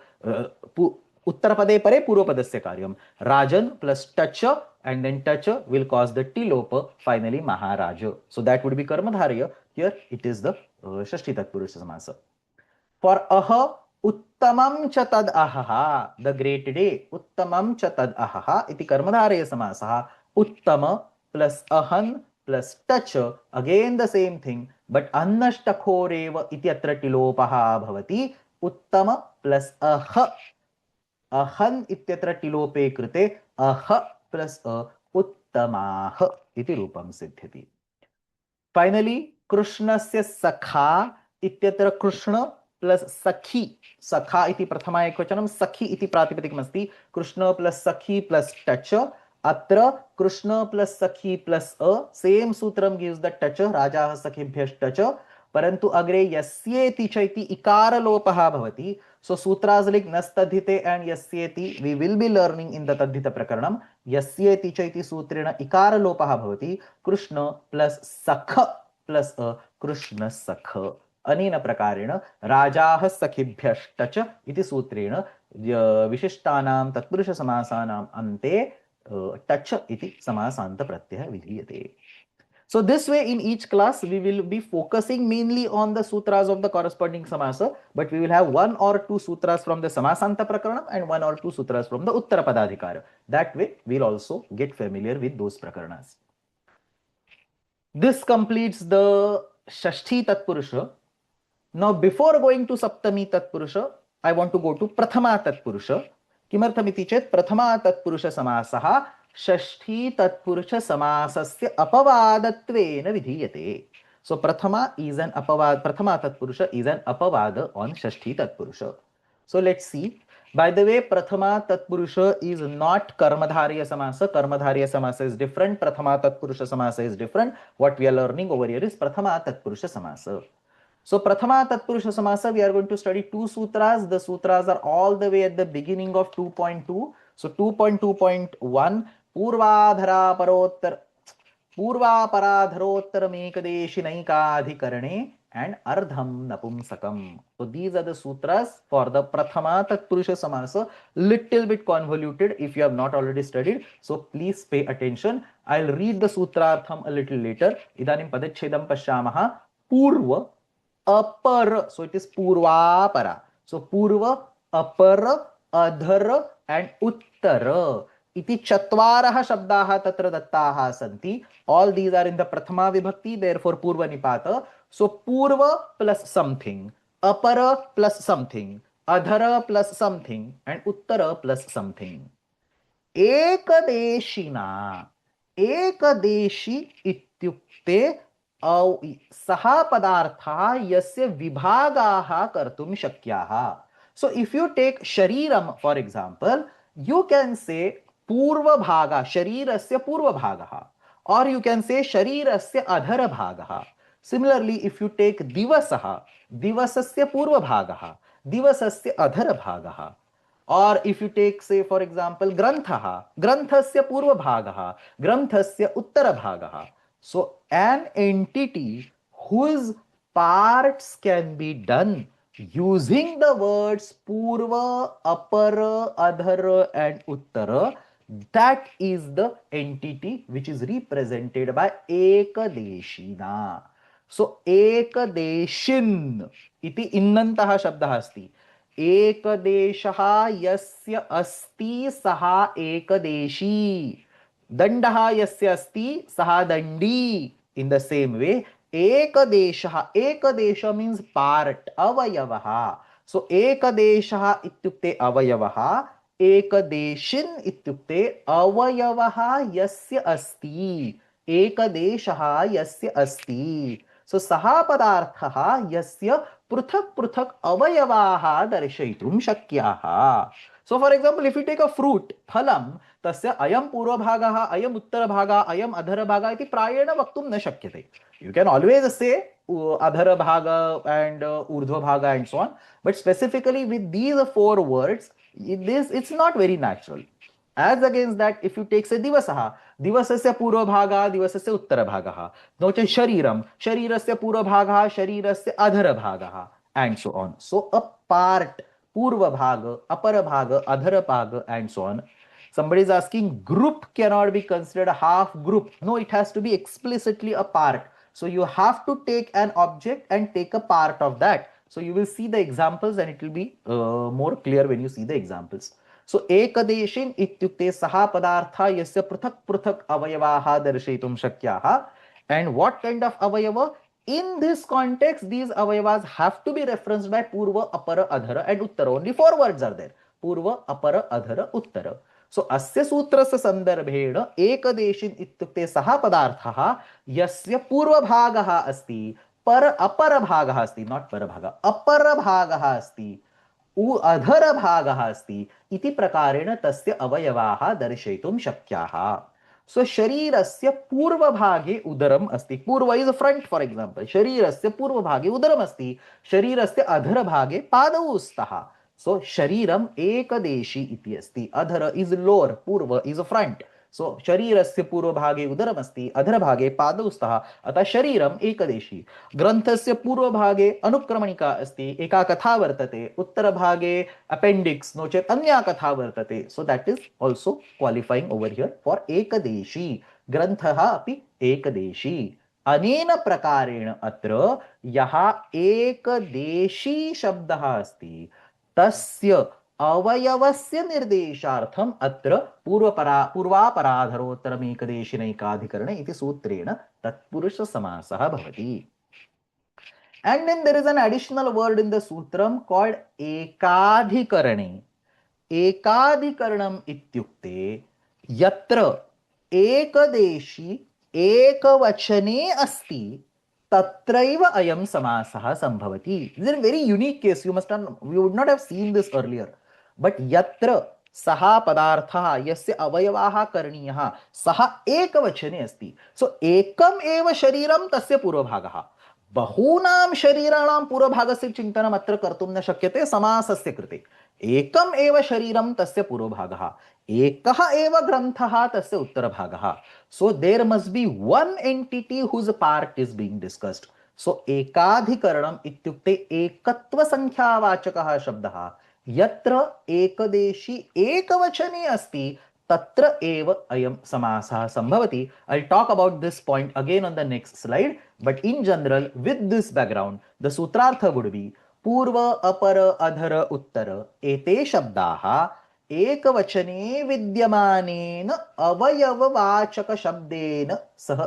Uttarapade pare Purvapadasya Karyam. Rajan plus Tacha, and then Tacha will cause the Tilopa. Finally Maharaja. So that would be Karmadharya. Here it is the Shashti Tatpurusha Samasa. For aha, Uttamam cha tad ahaha, the great day. Uttamam cha tad ahaha, iti Karmadharaya Samasaha. Uttama plus ahan plus tacha, again the same thing, but annashtakhoreva iti atra tilopaha bhavati. Uttama plus aha. Ahan ityatra tilope krute aha plus a uttamaha iti rupam siddhyati. Finally, Krishnasya sakha ityatra Krishna plus sakhi. Sakha iti prathama ekvachanam, sakhi iti pratipadikam asti. Krishna plus sakhi plus tacha. Atra Krishna plus sakhi plus a. Same sutram gives the tacha. Raja sakhibhyash tacha. Parantu agre yasyeti chaiti ikara lopaha bhavati. So sutras like nastadhite and yasyeti we will be learning in the Tadhita Prakaranam. Yasyeti chaiti sutrena ikara lopaha bhavati. Krishna plus sakha plus a Krishna sakha. Anena prakareण राजाः सखिभ्यश्च इति सूत्रेण विशिष्टानां तत्पुरुष समासानां अन्ते touch इति समासान्त प्रत्ययः विधीयते. So this way in each class we will be focusing mainly on the sutras of the corresponding samasa, but we will have one or two sutras from the Samasanta Prakaranam and one or two sutras from the Uttarapadadhikara. That way we will also get familiar with those prakaranas. This completes the Shashti Tatpurusha. Now before going to Saptami Tatpurusha, I want to go to Prathama Tatpurusha. Kimarthamiti chet Prathama Tatpurusha Samasaha Shashti Tatpurusha Samasasya Apavadattvena Vidhiyate. So Prathama is an Apavad, Prathama Tatpurusha is an Apavada on Shashti Tatpurusha. So let's see. By the way, Prathama Tatpurusha is not Karmadharya Samasa. Karmadharya Samasa is different. Prathama Tatpurusha Samasa is different. What we are learning over here is Prathama Tatpurusha Samasa. So Prathama Tatpurusha Samasa, we are going to study two sutras. The sutras are all the way at the beginning of 2.2. So 2.2.1, Purvadhara Paradharottara Mekadeshi Naikadhikarane and ardham napumsakam. So these are the sutras for the prathama tatpurusha samasa. Little bit convoluted if you have not already studied. So please pay attention. I'll read the sutrartham a little later. Idanim padachedam pashyamaha. Purva apara. So it is purvapara. So purva, apara, adhara and uttara. Iti chatvarah shabdaah tatra dattaah santi. All these are in the prathama vibhakti, therefore purva nipata. So purva plus something, apara plus something, adhara plus something and uttara plus something. Ekadeshina. Ekadeshi ityukte सः पदार्थः यस्य विभागाः कर्तुं शक्याः. So if you take shariram for example, you can say पूर्वभागः, शरीरस्य पूर्वभागः, or you can say शरीरस्य अधरभागः. Similarly, if you take divasah, divasasya पूर्वभागः, divasasya अधरभागः. Or if you take, say, for example, granthaha, granthasya purva bhagaha, granthasya uttara bhagaha. So an entity whose parts can be done using the words purva, apara, adhara and uttara, that is the entity which is represented by ekadeshina. So ekadeshin iti innantah shabdah asti. एकदेशः यस्य अस्ति सः एकदेशी, दंडः यस्य अस्ति सः दंडी. In the same way, एकदेशः, एकदेश means part, अवयवः. So एकदेशः इत्युक्ते अवयवः, एकदेशिन् इत्युक्ते अवयवः यस्य अस्ति, एकदेशः यस्य अस्ति. So सः पदार्थः यस्य पृथक पृथक अवयवाः दर्शयितुं शक्याः. So for example, if you take a fruit, phalam, tasya ayam purvabhagah, ayam uttarabhagah, ayam adharabhagah iti prayena vaktum na shakyate. You can always say adharabhaga and urdhvabhaga and so on, but specifically with these four words, it's not very natural. As against that, if you take say divasah, divasasya purvabhaga, divasasya uttarabhagah, no ch shariram, sharirasya purvabhaga, sharirasya adharabhagah and so on. So a part, purvabhaga, aparabhaga, adharabhaga and so on. Somebody is asking, group cannot be considered a half group. No, it has to be explicitly a part. So you have to take an object and take a part of that. So you will see the examples and it will be more clear when you see the examples. So ekadeshin ityukte saha padartha yasya pruthak pruthak avayavaha darshayitum shakyaha. And what kind of avayava? In this context, these avayavas have to be referenced by purva, apara, adhara and uttara. Only four words are there. Purva, apara, adhara, uttara. So asya sutrasya sandarbhena ekadeshin ityukte saha padartha yasya purva bhagaha asti, par apara bhagaha asti, not para bhaga, apara bhagaha asti, अधरभागः अस्ति इति प्रकारेण तस्य अवयवाः दर्शयितुं शक्याः. So शरीरस्य पूर्वभागे उदरम् अस्ति. पूर्व is front for example. शरीरस्य पूर्वभागे उदरम् अस्ति, शरीरस्य अधरभागे पादौ स्तः. So शरीरम् एकदेशी इति अस्ति. अधर इज लोअर, पूर्व इज फ्रंट. सो शरीरस्य पूर्वभागे उदरमस्ति, अधरभागे पादौ स्तः, अतः शरीरम् एकदेशी. ग्रंथस्य पूर्वभागे अनुक्रमणिका अस्ति, एका कथा वर्तते, उत्तरभागे अपेंडिक्स नो चेत् अन्या कथा वर्तते. So that is also qualifying over here for एकदेशी. ग्रंथः अपि एकदेशी. अनेन प्रकारेण अत्र यः एकदेशी शब्दः अस्ति तस्य अवयवस्य निर्देशार्थम अत्र पूर्वापराधरोत्तरम् एकदेशिनैकाधिकरणे इति सूत्रेण तत्पुरुष समासः भवति. And then there is an additional word in the sutram called ekadhikarane. Ekadhikaranam ityukte yatra ekdeshi ekvachane asti tatraiva ayam samasah sambhavati. This is a very unique case. You would not have seen this earlier. But yatra saha padartha yasya avayavaha karniyah saha ekavachane asti. So ekam eva shariram tasya purvabhagah. बहूनां शरीराणां पूर्वभागस्य चिन्तनम् अत्र कर्तुं न शक्यते समासस्य कृते. एकम् एव शरीरं तस्य पूर्वभागः, एकः एव ग्रन्थः तस्य उत्तरभागः. So there must be one entity whose part is being discussed. सो एकाधिकरणम् इत्युक्ते एकत्वसंख्यावाचकः शब्दः यत्र एकदेशी एकवचने अस्ति तत्र एव अयं समासः संभवति. I'll talk about this point again on the next slide, but in general with this background the sutrartha would be पूर्व अपर अधर उत्तर एते शब्दाः एकवचने विद्यमानेन अवयववाचक शब्देन सह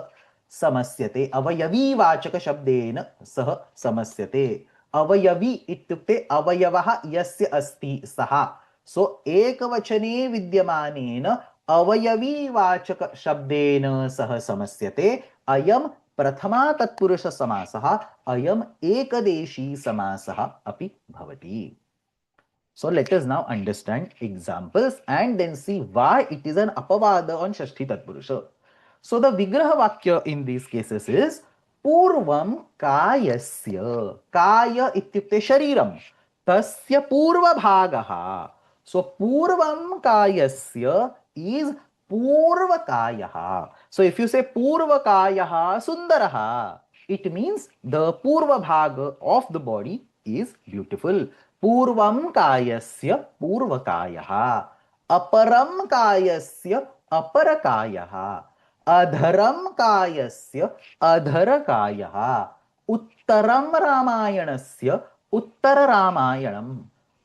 समस्यते. अवयवीवाचक शब्देन सह समस्यते. अवयवी इत्युक्ते अवयवः यस्य अस्ति सः. सो एकवचने विद्यमानेन अवयवीवाचक शब्देन सह समस्यते. अयं प्रथमा तत्पुरुष समासः, अयम् एकदेशी समासः अपि भवति. So let us now understand examples and then see why it is an apavada on Shashti Tatpurusha. So the Vigraha Vakya in these cases is Purvam Kayasya. Kaya ityukte Shariram. Tasya Purva Bhagaha. So Purvam Kayasya is Purva Kayaha. So if you say Purva Kayaha Sundaraha, it means the Purva Bhaga of the body is beautiful. पूर्वं कायस्य पूर्वकायः, अपरं कायस्य अपरकायः, अधरं कायस्य अधरकायः, उत्तरं रामायणस्य उत्तररामायणं.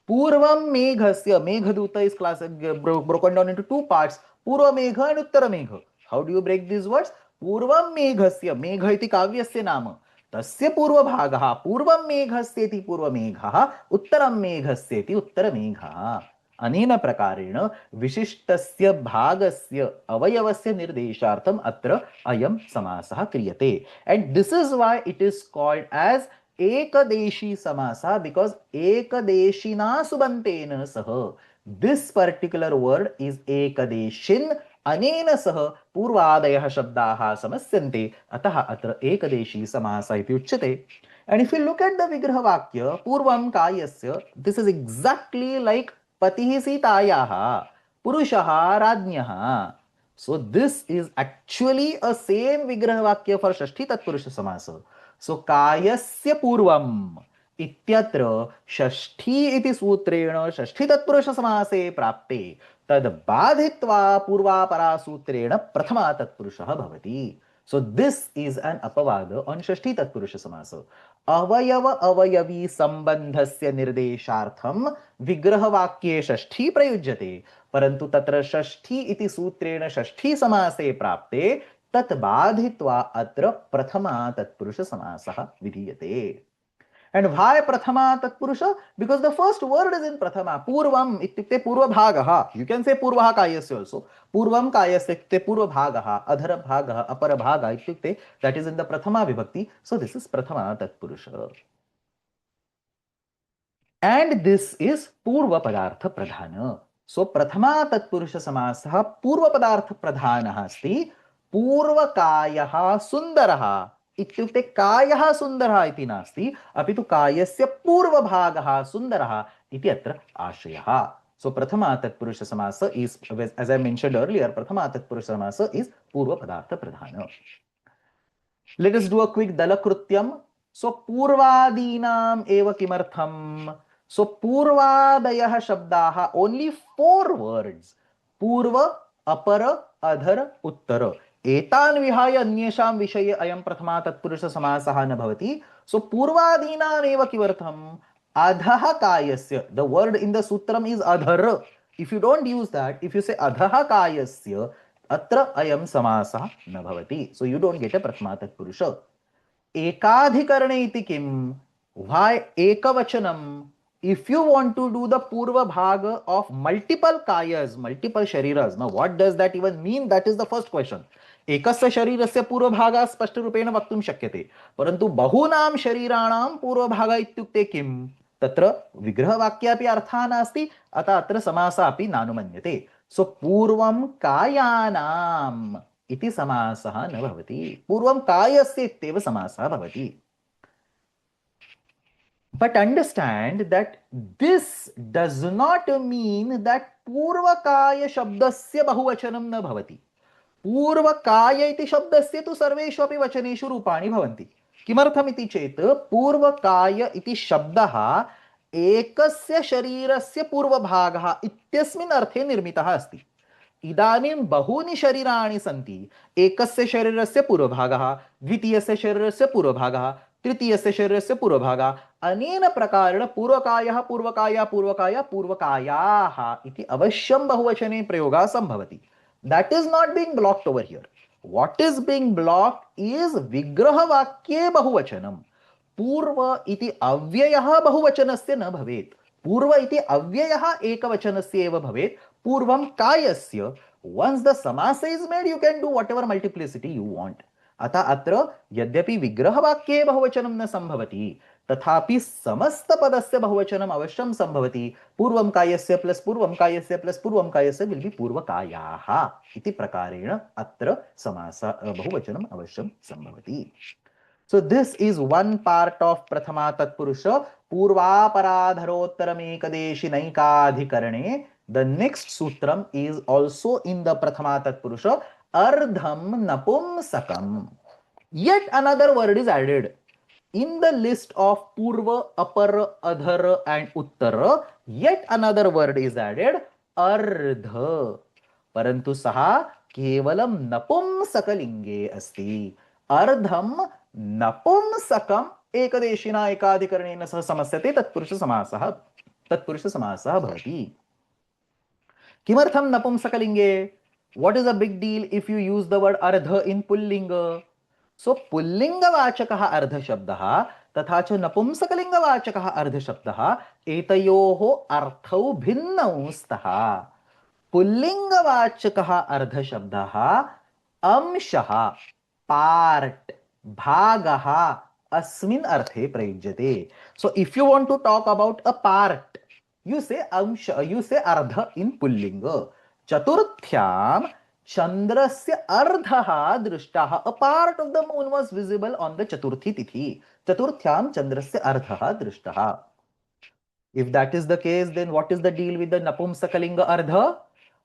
पूर्वं मेघस्य, Meghaduta is broken down into two parts, Purva Megha and Uttara Megha. How do you break these words? पूर्वं मेघस्य, मेघ इति काव्यस्य नाम, तस्य पूर्वभागः पूर्वं मेघस्येति पूर्वमेघः, उत्तरं मेघस्येति उत्तरमेघः. अनेन प्रकारेण विशिष्टस्य भागस्य अवयवस्य निर्देशार्थम् अत्र अयं समासः क्रियते. And this is why it is called as एकदेशी समासः, because एकदेशिना सुबन्तेन सह. This particular word is ekadeshin. अनेन सह पूर्वादयः शब्दाः समस्यन्ते, अतः अत्र एकदेशी समासः इति उच्यते. And if you look at the Vigraha Vakya, Purvam Kayasya, this is exactly like Patihi Sitayaha, Purushaha Rajnyaha. So this is actually a same Vigraha Vakya for Shashti Tatpurusha Samasa. So Kayasya Purvam इत्यत्र षष्ठी इति सूत्रेण षष्ठी तत्पुरुष समासे प्राप्ते तद बाधित्वा पूर्वापरा सूत्रेण प्रथमा तत्पुरुषः भवति. So this is an अपवाद on षष्ठी तत्पुरुष समास. अवयव अवयवी संबंधस्य निर्देशार्थं विग्रह वाक्ये षष्ठी प्रयुज्यते, परंतु तत्र षष्ठी इति सूत्रेण षष्ठी समासे प्राप्ते तत् बाधित्वा अत्र प्रथमा तत्पुरुष समासः विधीयते. And why Prathama Tatpurusha? Because the first word is in Prathama. Purvam ityukte Purva Bhagaha. You can say Purvaha Kayasya also. Purvam Kayasya ityukte Purva Bhagaha, Adhara Bhagaha, Apara Bhaga ityukte, that is in the Prathama Vibhakti. So this is Prathama Tatpurusha. And this is Purva Padartha Pradhana. So Prathama Tatpurusha Samasah Purva Padartha Pradhanaha asti Purva Kayaha Sundaraha. इत्युक्ते कायः सुन्दरः इति नास्ति, अपि तु कायस्य पूर्वभागः सुन्दरः इति अत्र आशयः. So प्रथमा तत्पुरुष समास is, as I mentioned earlier, प्रथमा तत्पुरुष समास is पूर्व पदार्थ प्रधान. Let us do a quick dalakrutyam. So पूर्वादीनाम एव किमर्थम? So पूर्वादयः शब्दाः, only 4 words, पूर्व अपर अधर उत्तर. एतान् विहाय अन्येषां विषये अयं प्रथमा तत्पुरुष समासः न भवति. सो पूर्वादीनामेव किमर्थम्? अधः कायस्य, the word in the sutram is adhar. If you don't use that, if you say अधः कायस्य, अत्र अयं समासः न भवति. So you don't get a प्रथमा तत्पुरुष. एकाधिकरणे इति किम्? Why ekavachanam? If you want to do the purva bhaga of multiple kayas, multiple shariras, now what does that even mean? That is the first question. एकस्य शरीरस्य पूर्वभागः स्पष्टरूपेण वक्तुं शक्यते, परन्तु बहूनां शरीराणां पूर्वभागः इत्युक्ते किं? तत्र विग्रहवाक्यापि अर्थः नास्ति, अतः अत्र समासः अपि नानुमन्यते. सो पूर्वं कायानाम् इति समासः न भवति, पूर्वं कायस्य इत्येव समासः भवति. But understand that this does not mean that पूर्वकाय शब्दस्य बहुवचनं न भवति. पूर्वकाय इति शब्दस्य तु सर्वेषु अपि वचनेषु रूपाणि भवन्ति. किमर्थमिति चेत् पूर्वकाय इति शब्दः एकस्य शरीरस्य पूर्वभागः इत्यस्मिन् अर्थे निर्मितः अस्ति। इदानीं बहूनि शरीराणि सन्ति। एकस्य शरीरस्य पूर्वभागः, द्वितीयस्य शरीरस्य पूर्वभागः, तृतीयस्य शरीरस्य पूर्वभागः। अनेन प्रकारेण पूर्वकायः पूर्वकाया पूर्वकाया पूर्वकायाः इति अवश्यं बहुवचने प्रयोगः सम्भवति. That is not being blocked over here. What is being blocked is विग्रहवाक्ये बहुवचनम्. पूर्व इति अव्ययः बहुवचनस्य न भवेत्. पूर्व इति अव्ययः एकवचनस्य एव भवेत्. पूर्वं कायस्य. Once the samasa is made, you can do whatever multiplicity you want. अतः अत्र यद्यपि विग्रहवाक्ये बहुवचनं न सम्भवति, तथापि समस्तपदस्य बहुवचनम् अवश्यं सम्भवति. पूर्वं कायस्य प्लस पूर्वं कायस्य प्लस पूर्वं कायस्य विल बी पूर्वकायाः इति प्रकारेण अत्र समास बहुवचनम् अवश्यं सम्भवति. So this is one part of Prathama Tatpurusha, Purvaparadharottaramekadeshi Naikadhikarane. The next sutram is also in the Prathama Tatpurusha, Ardham Napumsakam. Yet another word is added. In the list of Purva, Apara, Adhara and Uttara, yet another word is added, Ardha. Parantu saha kevalam napumsakalinge asti. Ardham नपुंसकम एकदेशिना एकाधिकरणेन सह समस्यते तत्पुरुष समासः भवति. किमर्थं नपुंसकलिंगे? What is a big deal if you use the word ardha in pullinga? So पुल्लिंगवाचकः अर्धशब्दः तथा च नपुंसकलिंगवाचकः अर्धशब्दः एतयोः अर्थौ भिन्नौ स्तः. पुल्लिंगवाचकः अर्धशब्दः अंशः, पार्ट, भागः अस्मिन् अर्थे प्रयुज्यते. So if you want to talk about a part, you say amsha, you say ardha in pullinga. Chaturthyam chandrasya ardhah drishtah. A part of the moon was visible on the chaturthi tithi. Chaturthyam chandrasya ardhah drishtah. If that is the case, then what is the deal with the napumsakalinga ardha?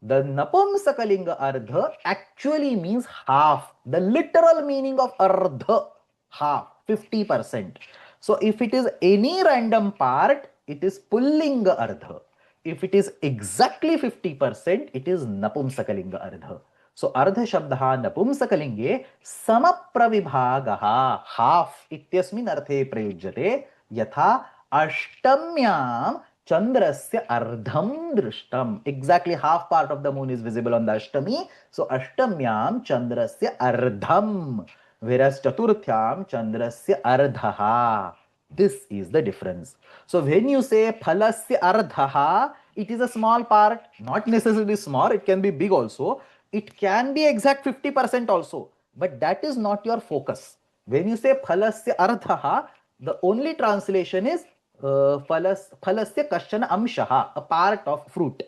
The napumsakalinga ardha actually means half. The literal meaning of ardha, half, 50%. So if it is any random part, it is pullinga ardha. If it is exactly 50%, it is napumsakalinga ardha. So ardha shabdaha napumsakalinge samapravibhagaha, half ityasmin arthe prayujyate yatha ashtamyam Chandrasya ardham drishtam. Exactly half part of the moon is visible on the Ashtami. So Ashtamyam Chandrasya ardham. Whereas Chaturthyam Chandrasya ardhaha. This is the difference. So when you say phalasya ardhaha, it is a small part. Not necessarily small. It can be big also. It can be exact 50% also. But that is not your focus. When you say phalasya ardhaha, the only translation is phalasya kashchana amshaha, a part of fruit.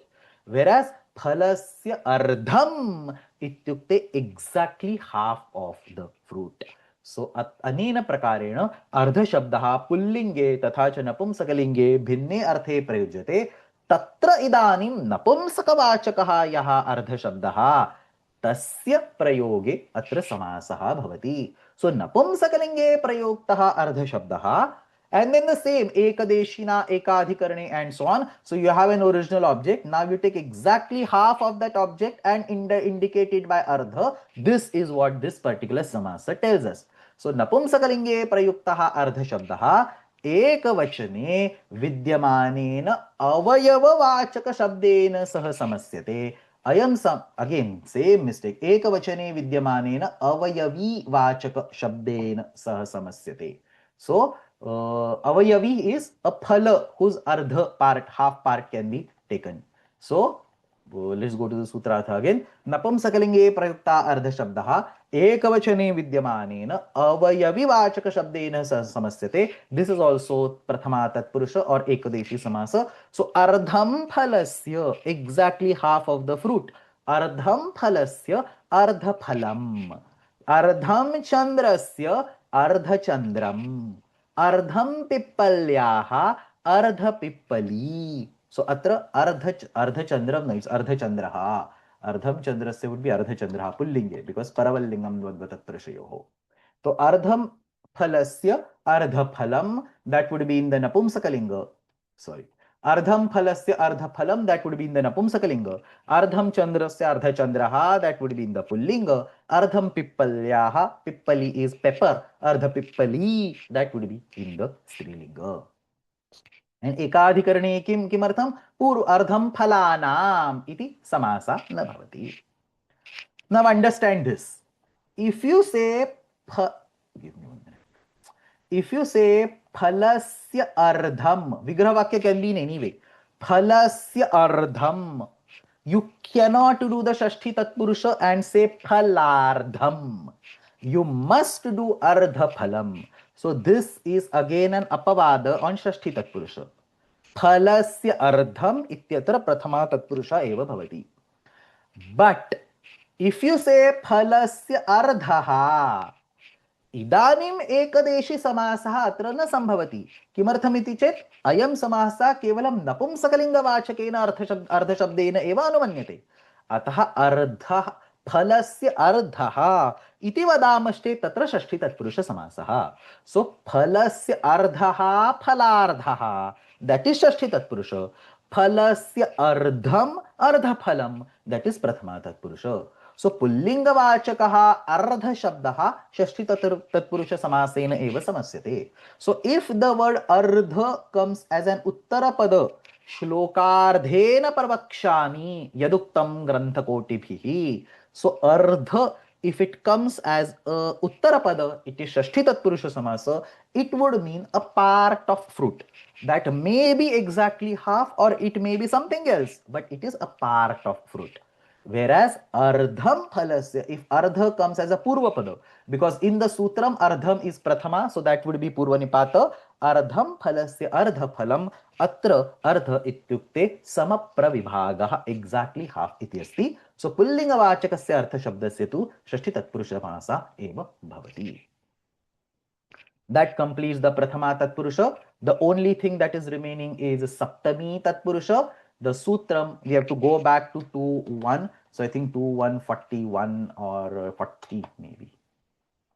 Whereas phalasya ardham ityukte exactly half of the fruit. So anena prakarena ardha shabdaha pullinge तथा च नपुंसकलिंगे भिन्ने अर्थे प्रयुज्यते. तत्र इदानीं नपुंसकवाचकः यः अर्धशब्दः तस्य प्रयोगे अत्र समासः भवति. So नपुंसकलिंगे प्रयोक्तः अर्धशब्दः. And then the same ekadeshina, ekadhikarane and so on. So you have an original object. Now you take exactly half of that object and indicate it by ardha. This is what this particular samasa tells us. So napumsakalinge prayuktaha ardha shabdaha ekavachane vidyamanena avayavavachaka shabdena sah samasyate. Again, same mistake. Ekavachane vidyamanena avayavi vachaka shabdena sah samasyate. So avayavi is a phala whose ardha part, half part can be taken. So let's go to the sutrartha again. Napumsakalinge prayukta ardha shabdaha ekavachane vidyamanena avayavi vachaka shabdena samasyate. This is also prathama tatpurusha or ekadeshi samasa. So ardham phalasya, exactly half of the fruit. Ardham phalasya ardha phalam. Ardham chandrasya ardha chandram. Ardham pippalyaha ardha pippali. So atra ardha chandram, no, it's ardha chandraha. Ardham chandrasya would be ardha chandraha pullinge because paraval lingam dvadva tatprashayoho. So ardham phalasya ardhaphalam, that would be in the napumsakalinga. Sorry. Ardham phalasya ardhaphalam, that would be in the napumsakalinga. Ardham chandrasya ardhachandraha, that would be in the pullinga. Ardham pippalyaha, pippali is pepper. Ardhapippali, that would be in the strilinga. And ekadhikarणे किमर्थं पूर्व अर्धं फलानाम इति समासा न भवति. Now understand this. If you say give me 1 minute. If you say phalasya ardham, vigraha vakya can be in any way. Phalasya ardham. You cannot do the Shashti Tatpurusha and say phalardham. You must do ardha phalam. So this is again an apavada on Shashti Tatpurusha. Phalasya ardham ityatra prathama tatpurusha eva bhavati. But if you say phalasya ardhaha, इदानीम एकदेशी समासः अत्र न संभवति. किमर्थमिति चेत् अयं समासः केवलं नपुंसकलिङ्गवाचकेन अर्धशब्देन एव अनुमन्यते. अतः अर्धः फलस्य अर्धः इति वदामश्चेत् तत्र षष्ठी तत्पुरुष समासः. सो फलस्य अर्धः फलार्धः, that is षष्ठी तत्पुरुष. फलस्य अर्धम अर्धफलम, that is प्रथमा तत्पुरुष. सो पुल्लिंगवाचकः अर्ध शब्दः षष्ठी तत्पुरुष समासेन एव समस्यते. सो इफ द वर्ड अर्ध कम्स एज एन उत्तर पद श्लोकार्धेन प्रवक्ष्यामि यदुक्तं ग्रंथकोटिभिः, सो अर्ध if it comes as a uttarapada, it is shashti tatpurusha samasa, it would mean a part of fruit. That may be exactly half or it may be something else, but it is a part of fruit. Whereas ardham phalasya, if ardha comes as a purvapada, because in the sutram ardham is prathama, so that would be purvanipata. Ardham phalasya ardha phalam, atra ardha ityukte samapravibhagah, exactly half iti asti. So पुल्लिंगवाचकस्य अर्थशब्दस्य तु षष्ठी तत्पुरुषमासा एव भवति. That completes the prathama tatpurusha. The only thing that is remaining is saptami tatpurusha. The sutram, we have to go back to 2.1. So I think 2.141 or 40 maybe.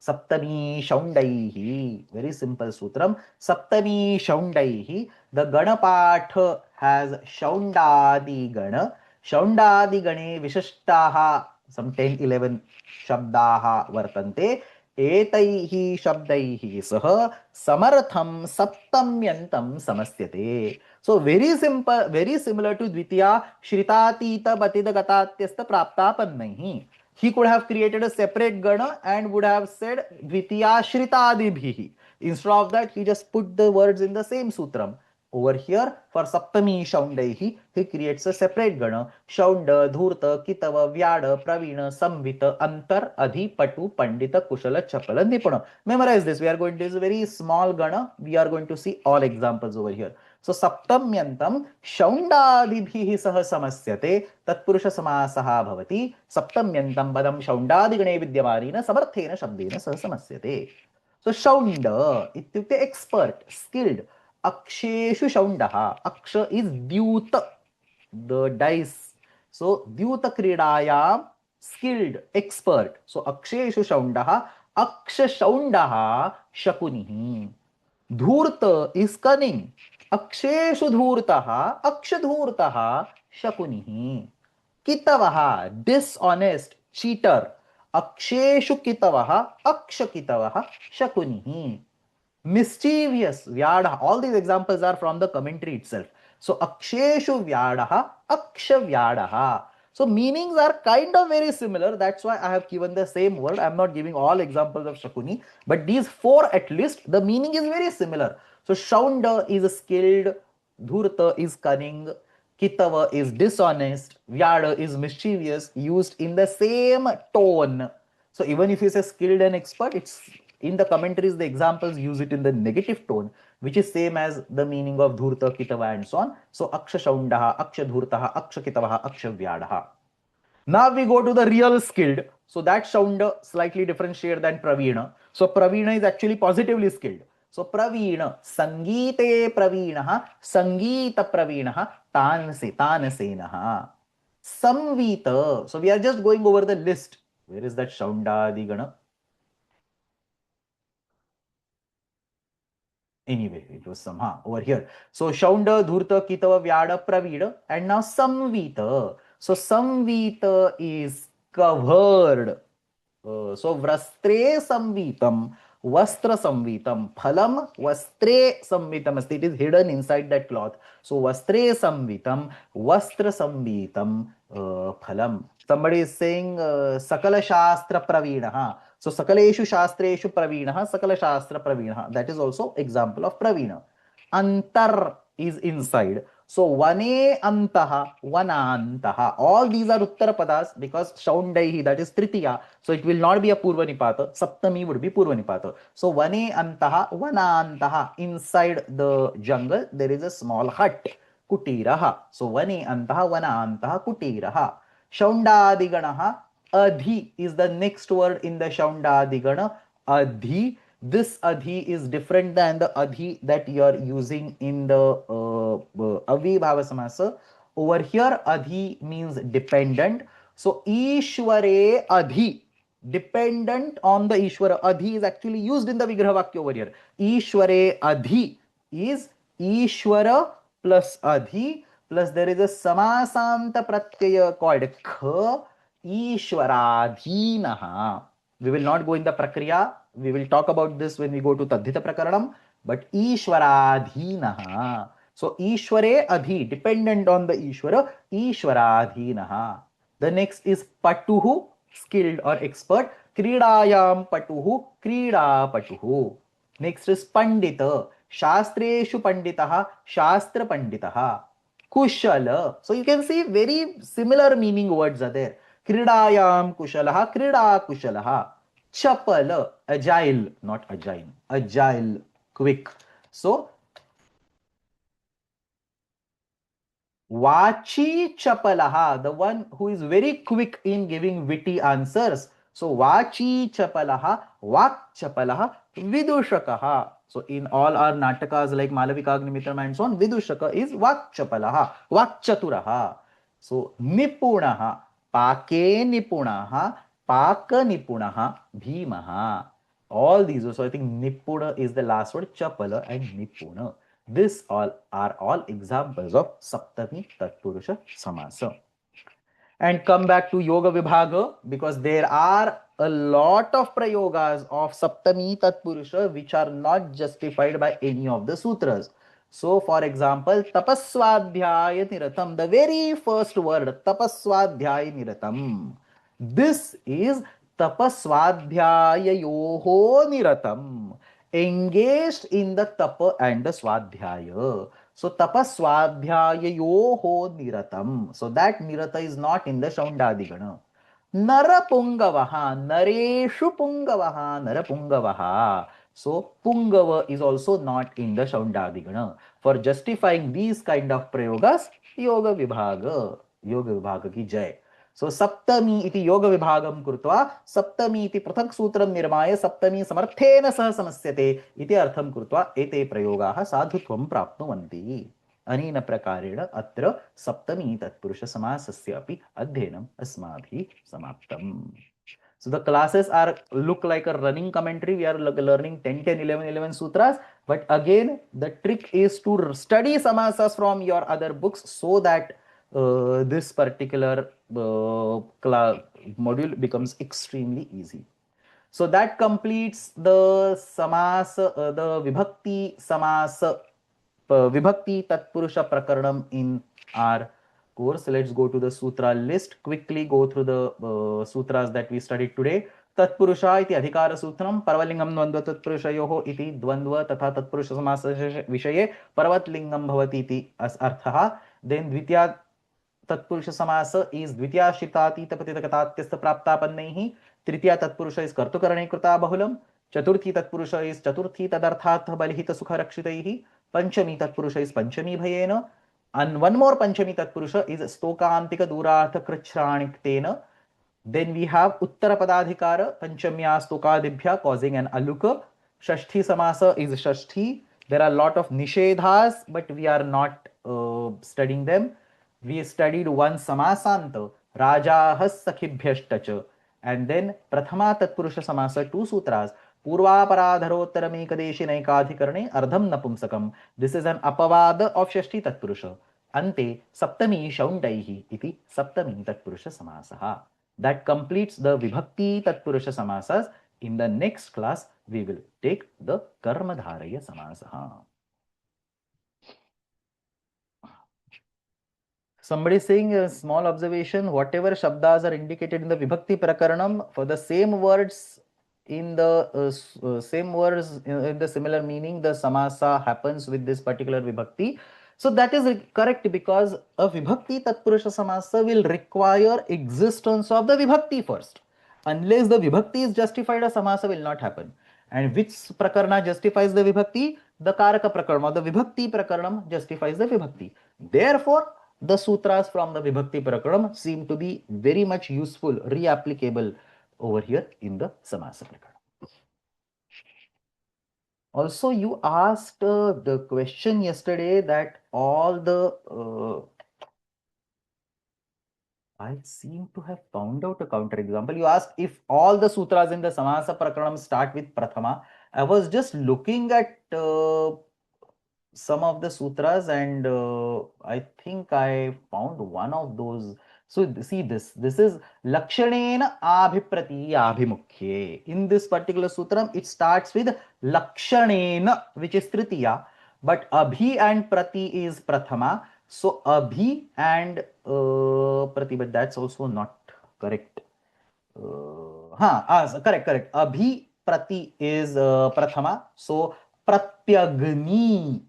Saptami shaundaihi. Very simple sutram. Saptami shaundaihi. The Ganapatha has shaundadi gana. Shaundadi gane vishishtaha, some 10-11 shabdaha vartante. Etaihi shabdaihi sah samartham saptamyantam samasyate. So very simple, very similar to Dvitiya Shritatita Batida Gatatyasta Praptapannaihi. He could have created a separate gana and would have said Dvitiya Shritadibhihi. Instead of that, he just put the words in the same sutram. Over here, for Saptami Shaundaihi, he creates a separate gana. Shaunda, Dhurta, Kitava, Vyada, Pravina, Samvita, Antar, Adhi, Patu, Pandita, Kushala, Chapala, Nipuna. Memorize this. We are going to use a very small gana. We are going to see all examples over here. So Saptamyantam Shaundadibhihi saha samasyate Tatpurusha samasaha bhavati. Saptamyantam Badam Shaundadigane Vidyamarina Samarthena Shabdena saha samasyate. So Shaunda ityukte expert, skilled. Aksheshu shaundaha. Aksha is dyuta, the dice. So dyuta kridayam, skilled, expert. So aksheshu shaundaha. Aksha shaundaha shakunihi. Dhurta is cunning. Aksheshu dhurtaha. Aksha dhurtaha shakunihi. Kitavaha, dishonest, cheater. Aksheshu kitavaha. Aksha kitavaha shakunihi. Mischievous, vyadaha. All these examples are from the commentary itself. So aksheshu vyadaha, aksha vyadaha. So meanings are kind of very similar. That's why I have given the same word. I'm not giving all examples of shakuni, but these four at least, the meaning is very similar. So shaunda is skilled, dhurta is cunning, kitava is dishonest, vyada is mischievous, used in the same tone. So even if you say skilled and expert, it's in the commentaries, the examples use it in the negative tone, which is same as the meaning of dhurta, kitava and so on. So aksha shaundaha, aksha dhurtaha, aksha kitavaha, aksha vyadaha. Now we go to the real skilled. So that shaunda slightly different shade than pravina. So pravina is actually positively skilled. So pravina, sangite pravinaha, sangita pravinaha, tanenaha. Samvita. So we are just going over the list. Where is that shaunda digana? Anyway, it was some over here. So Shaunda, Dhurta, Kitava, Vyada, Pravida, and now Samvita. So Samvita is covered. So Vrastre Samvitam, Vastra Samvitam, Phalam Vastre Samvitam. It is hidden inside that cloth. So Vastre Samvitam, Vastra Samvitam, Phalam. Somebody is saying Sakala Shastra Praveenaha. So Sakaleshu Shastreshu Praveenaha, Sakala Shastra Praveenaha. That is also example of Praveena. Antar is inside. So Vane Antaha, Vanantaha. All these are Uttara Padas because Shaundaihi, that is Tritiya. So it will not be a Purva Nipata. Saptami would be Purva Nipata. So Vane Antaha, Vanantaha. Inside the jungle, there is a small hut. Kutiraha. So Vane Antaha, Vanantaha, Kutiraha. Shaundadiganaha. Adhi is the next word in the Shaundadigana. Adhi. This adhi is different than the adhi that you are using in the avibhava samasa. Over here, adhi means dependent. So, Ishware adhi, dependent on the Ishwara. Adhi is actually used in the Vigraha Vakya over here. Ishware adhi is Ishwara plus adhi plus there is a samasanta pratyaya called kha, Ishwaradhinaha. We will not go in the prakriya. We will talk about this when we go to Tadhita Prakaranam. But Ishwaradhinaha. So Ishware adhi, dependent on the Ishwara, Ishwaradhinaha. The next is Patuhu, skilled or expert. Kridayam Patuhu, Krida Patuhu. Next is Pandita, Shastreshu Panditaha, Shastra Panditaha. Kushala. So you can see very similar meaning words are there. Kridayam Kushalaha, Krida Kushalaha. Chapala, agile, not agile, agile, quick. So Vachi Chapalaha, the one who is very quick in giving witty answers. So Vachi Chapalaha, Vak Chapalaha, Vidushakaha. So in all our natakas like Malavikagnimitram and so on, Vidushaka is Vak Chapalaha, Vak Chaturaha. So Nipunaha, Pake Nipunaha, Paka Nipunaha, Bhimaha. All these, so I think Nipuna is the last word, Chapala and Nipuna. This all are all examples of Saptami Tatpurusha Samasa. And come back to Yoga Vibhaga because there are a lot of prayogas of Saptami Tatpurusha which are not justified by any of the sutras. So, for example, Tapaswadhyaya Niratam, the very first word, Tapaswadhyaya Niratam. This is Tapaswadhyaya Yoho Niratam, engaged in the Tapa and the Swadhyaya. So tapaswadhyaya yoho niratam. So that nirata is not in the Shaundadigana. Narapungavaha, nareshu pungavaha, narapungavaha. So pungava is also not in the Shaundadigana. For justifying these kind of prayogas, yoga vibhaga ki jai. So saptami iti yoga vibhagam kurtva saptami iti prathak sutram nirmaya saptami samarthena sah samasyate iti artham kurtva ete prayogaah sadhutvam prapnuvanti. अनेन प्रकारेण अत्र सप्तमी तत्पुरुष समासस्य अपि अध्ययनम् अस्माभिः समाप्तम्. So the classes are look like a running commentary. We are learning 10, 10, 11, 11 sutras. But again, the trick is to study samasas from your other books so that this particular module becomes extremely easy. So that completes the samas, the vibhakti samas, vibhakti tatpurusha prakaranam in our course. Let's go to the sutra list. Quickly go through the sutras that we studied today. तत्पुरुषा इति अधिकार सूत्रम परवलिंगम द्वंद्व तत्पुरुषयोः इति द्वंद्व तथा तत्पुरुष समास विषये परवतलिंगम भवति इति अर्थः. देन द्वितीया तत्पुरुष समास इज द्वितीयाश्रितातीत पतितकतात्यस्थ प्राप्तापन्नैः. तृतीया तत्पुरुष इज कर्तुकरणे कृता बहुलम. चतुर्थी तत्पुरुष इज चतुर्थी तदर्थार्थ बलिहित सुख रक्षितैः. पंचमी तत्पुरुष इज पंचमी भयेन. And one more Panchami Tatpurusha is Stokantika Durartha Krichranikhtena. Then we have Uttara Padadhikara, Panchamya Stokadibhya, causing an aluka. Shashthi Samasa is Shashthi. There are a lot of Nishedhas, but we are not studying them. We studied one Samasanta, Rajahas Sakhibhyashtacha. And then Prathama Tatpurusha Samasa, two sutras. पूर्वापराधरोत्तरमेकदेशि नैकाधिकरणे अर्धम नपुंसकम. This is an अपवाद of षष्ठी तत्पुरुष. अन्ते सप्तमी शौण्डैः इति सप्तमी तत्पुरुष समासः. That completes the vibhakti tatpurusha samasas. In the next class, we will take the karmadharaya samasaha. Somebody is saying a small observation, whatever shabdas are indicated in the vibhakti prakaranam, for the same words in the same words in the similar meaning, the samasa happens with this particular vibhakti. So that is correct, because a vibhakti tatpurusha samasa will require existence of the vibhakti first. Unless the vibhakti is justified, a samasa will not happen. And which prakarana justifies the vibhakti? The karaka prakarana, the vibhakti prakaranam justifies the vibhakti. Therefore, the sutras from the vibhakti prakaranam seem to be very much useful, reapplicable over here in the samasa prakaranam. Also, you asked the question yesterday that all the I seem to have found out a counter example. You asked if all the sutras in the samasa prakaranam start with prathama. I was just looking at some of the sutras, and I think I found one of those. So see this is lakshanena abhiprati abhimukhye. In this particular sutram, it starts with lakshanena, which is tritiya, but abhi and prati is prathama. So abhi and prati, but that's also not correct. Correct. Abhi prati is prathama. So pratyagni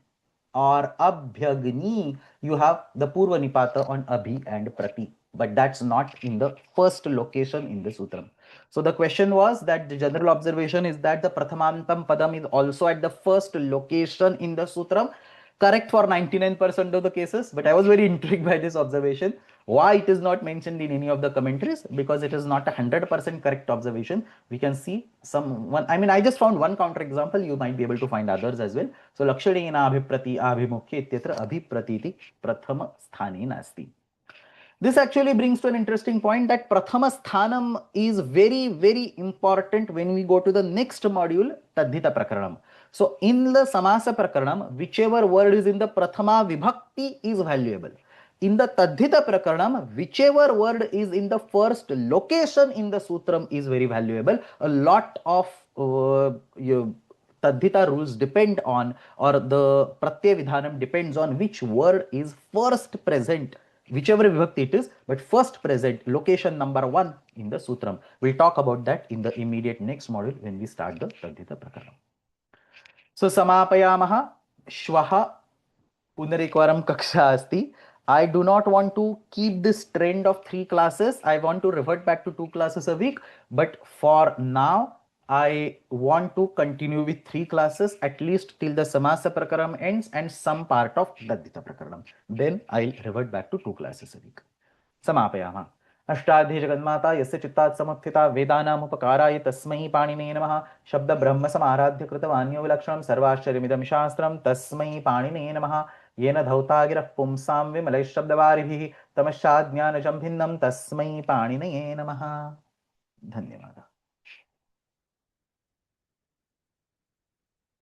or abhyagni, you have the purva nipata on abhi and prati, but that's not in the first location in the sutram. So the question was that the general observation is that the prathamantam padam is also at the first location in the sutram. Correct for 99% of the cases, but I was very intrigued by this observation. Why it is not mentioned in any of the commentaries? Because it is not a 100% correct observation. We can see one. I mean, I just found one counter example. You might be able to find others as well. So lakshanena abhiprati abhimukhye ityatra abhipratiti prathama sthane nasti. This actually brings to an interesting point that prathama sthanam is very, very important when we go to the next module, tadhita prakaranam. So in the samasa prakaranam, whichever word is in the prathama vibhakti is valuable. In the tadhita prakaranam, whichever word is in the first location in the sutram is very valuable. A lot of tadhita rules depend on, or the pratyaya vidhanam depends on which word is first present, whichever vibhakti it is, but first present, location number 1 in the sutram. We'll talk about that in the immediate next module when we start the tadhita prakaranam. So samapayamaha. Shvaha punarikvaram kaksha asti. I do not want to keep this trend of 3 classes. I want to revert back to 2 classes a week, but for now I want to continue with 3 classes at least till the samasa prakaranam ends and some part of tadhita prakaranam. Then I'll revert back to 2 classes a week. समापयामः. अष्टाध्यै जगन्माता यस्य चित्तात् समुत्थिता वेदानामुपकाराय तस्मै पाणिने नमः. शब्दब्रह्म समाराध्य कृतवान्यो विलक्षणं सर्वाश्चर्यमिदं शास्त्रं तस्मै पाणिने नमः. येन धौता गिरः पुंसां विमलैश्शब्दवारिभिः तमश्चाज्ञानजं भिन्नं तस्मै पाणिनये नमः. धन्यवादः.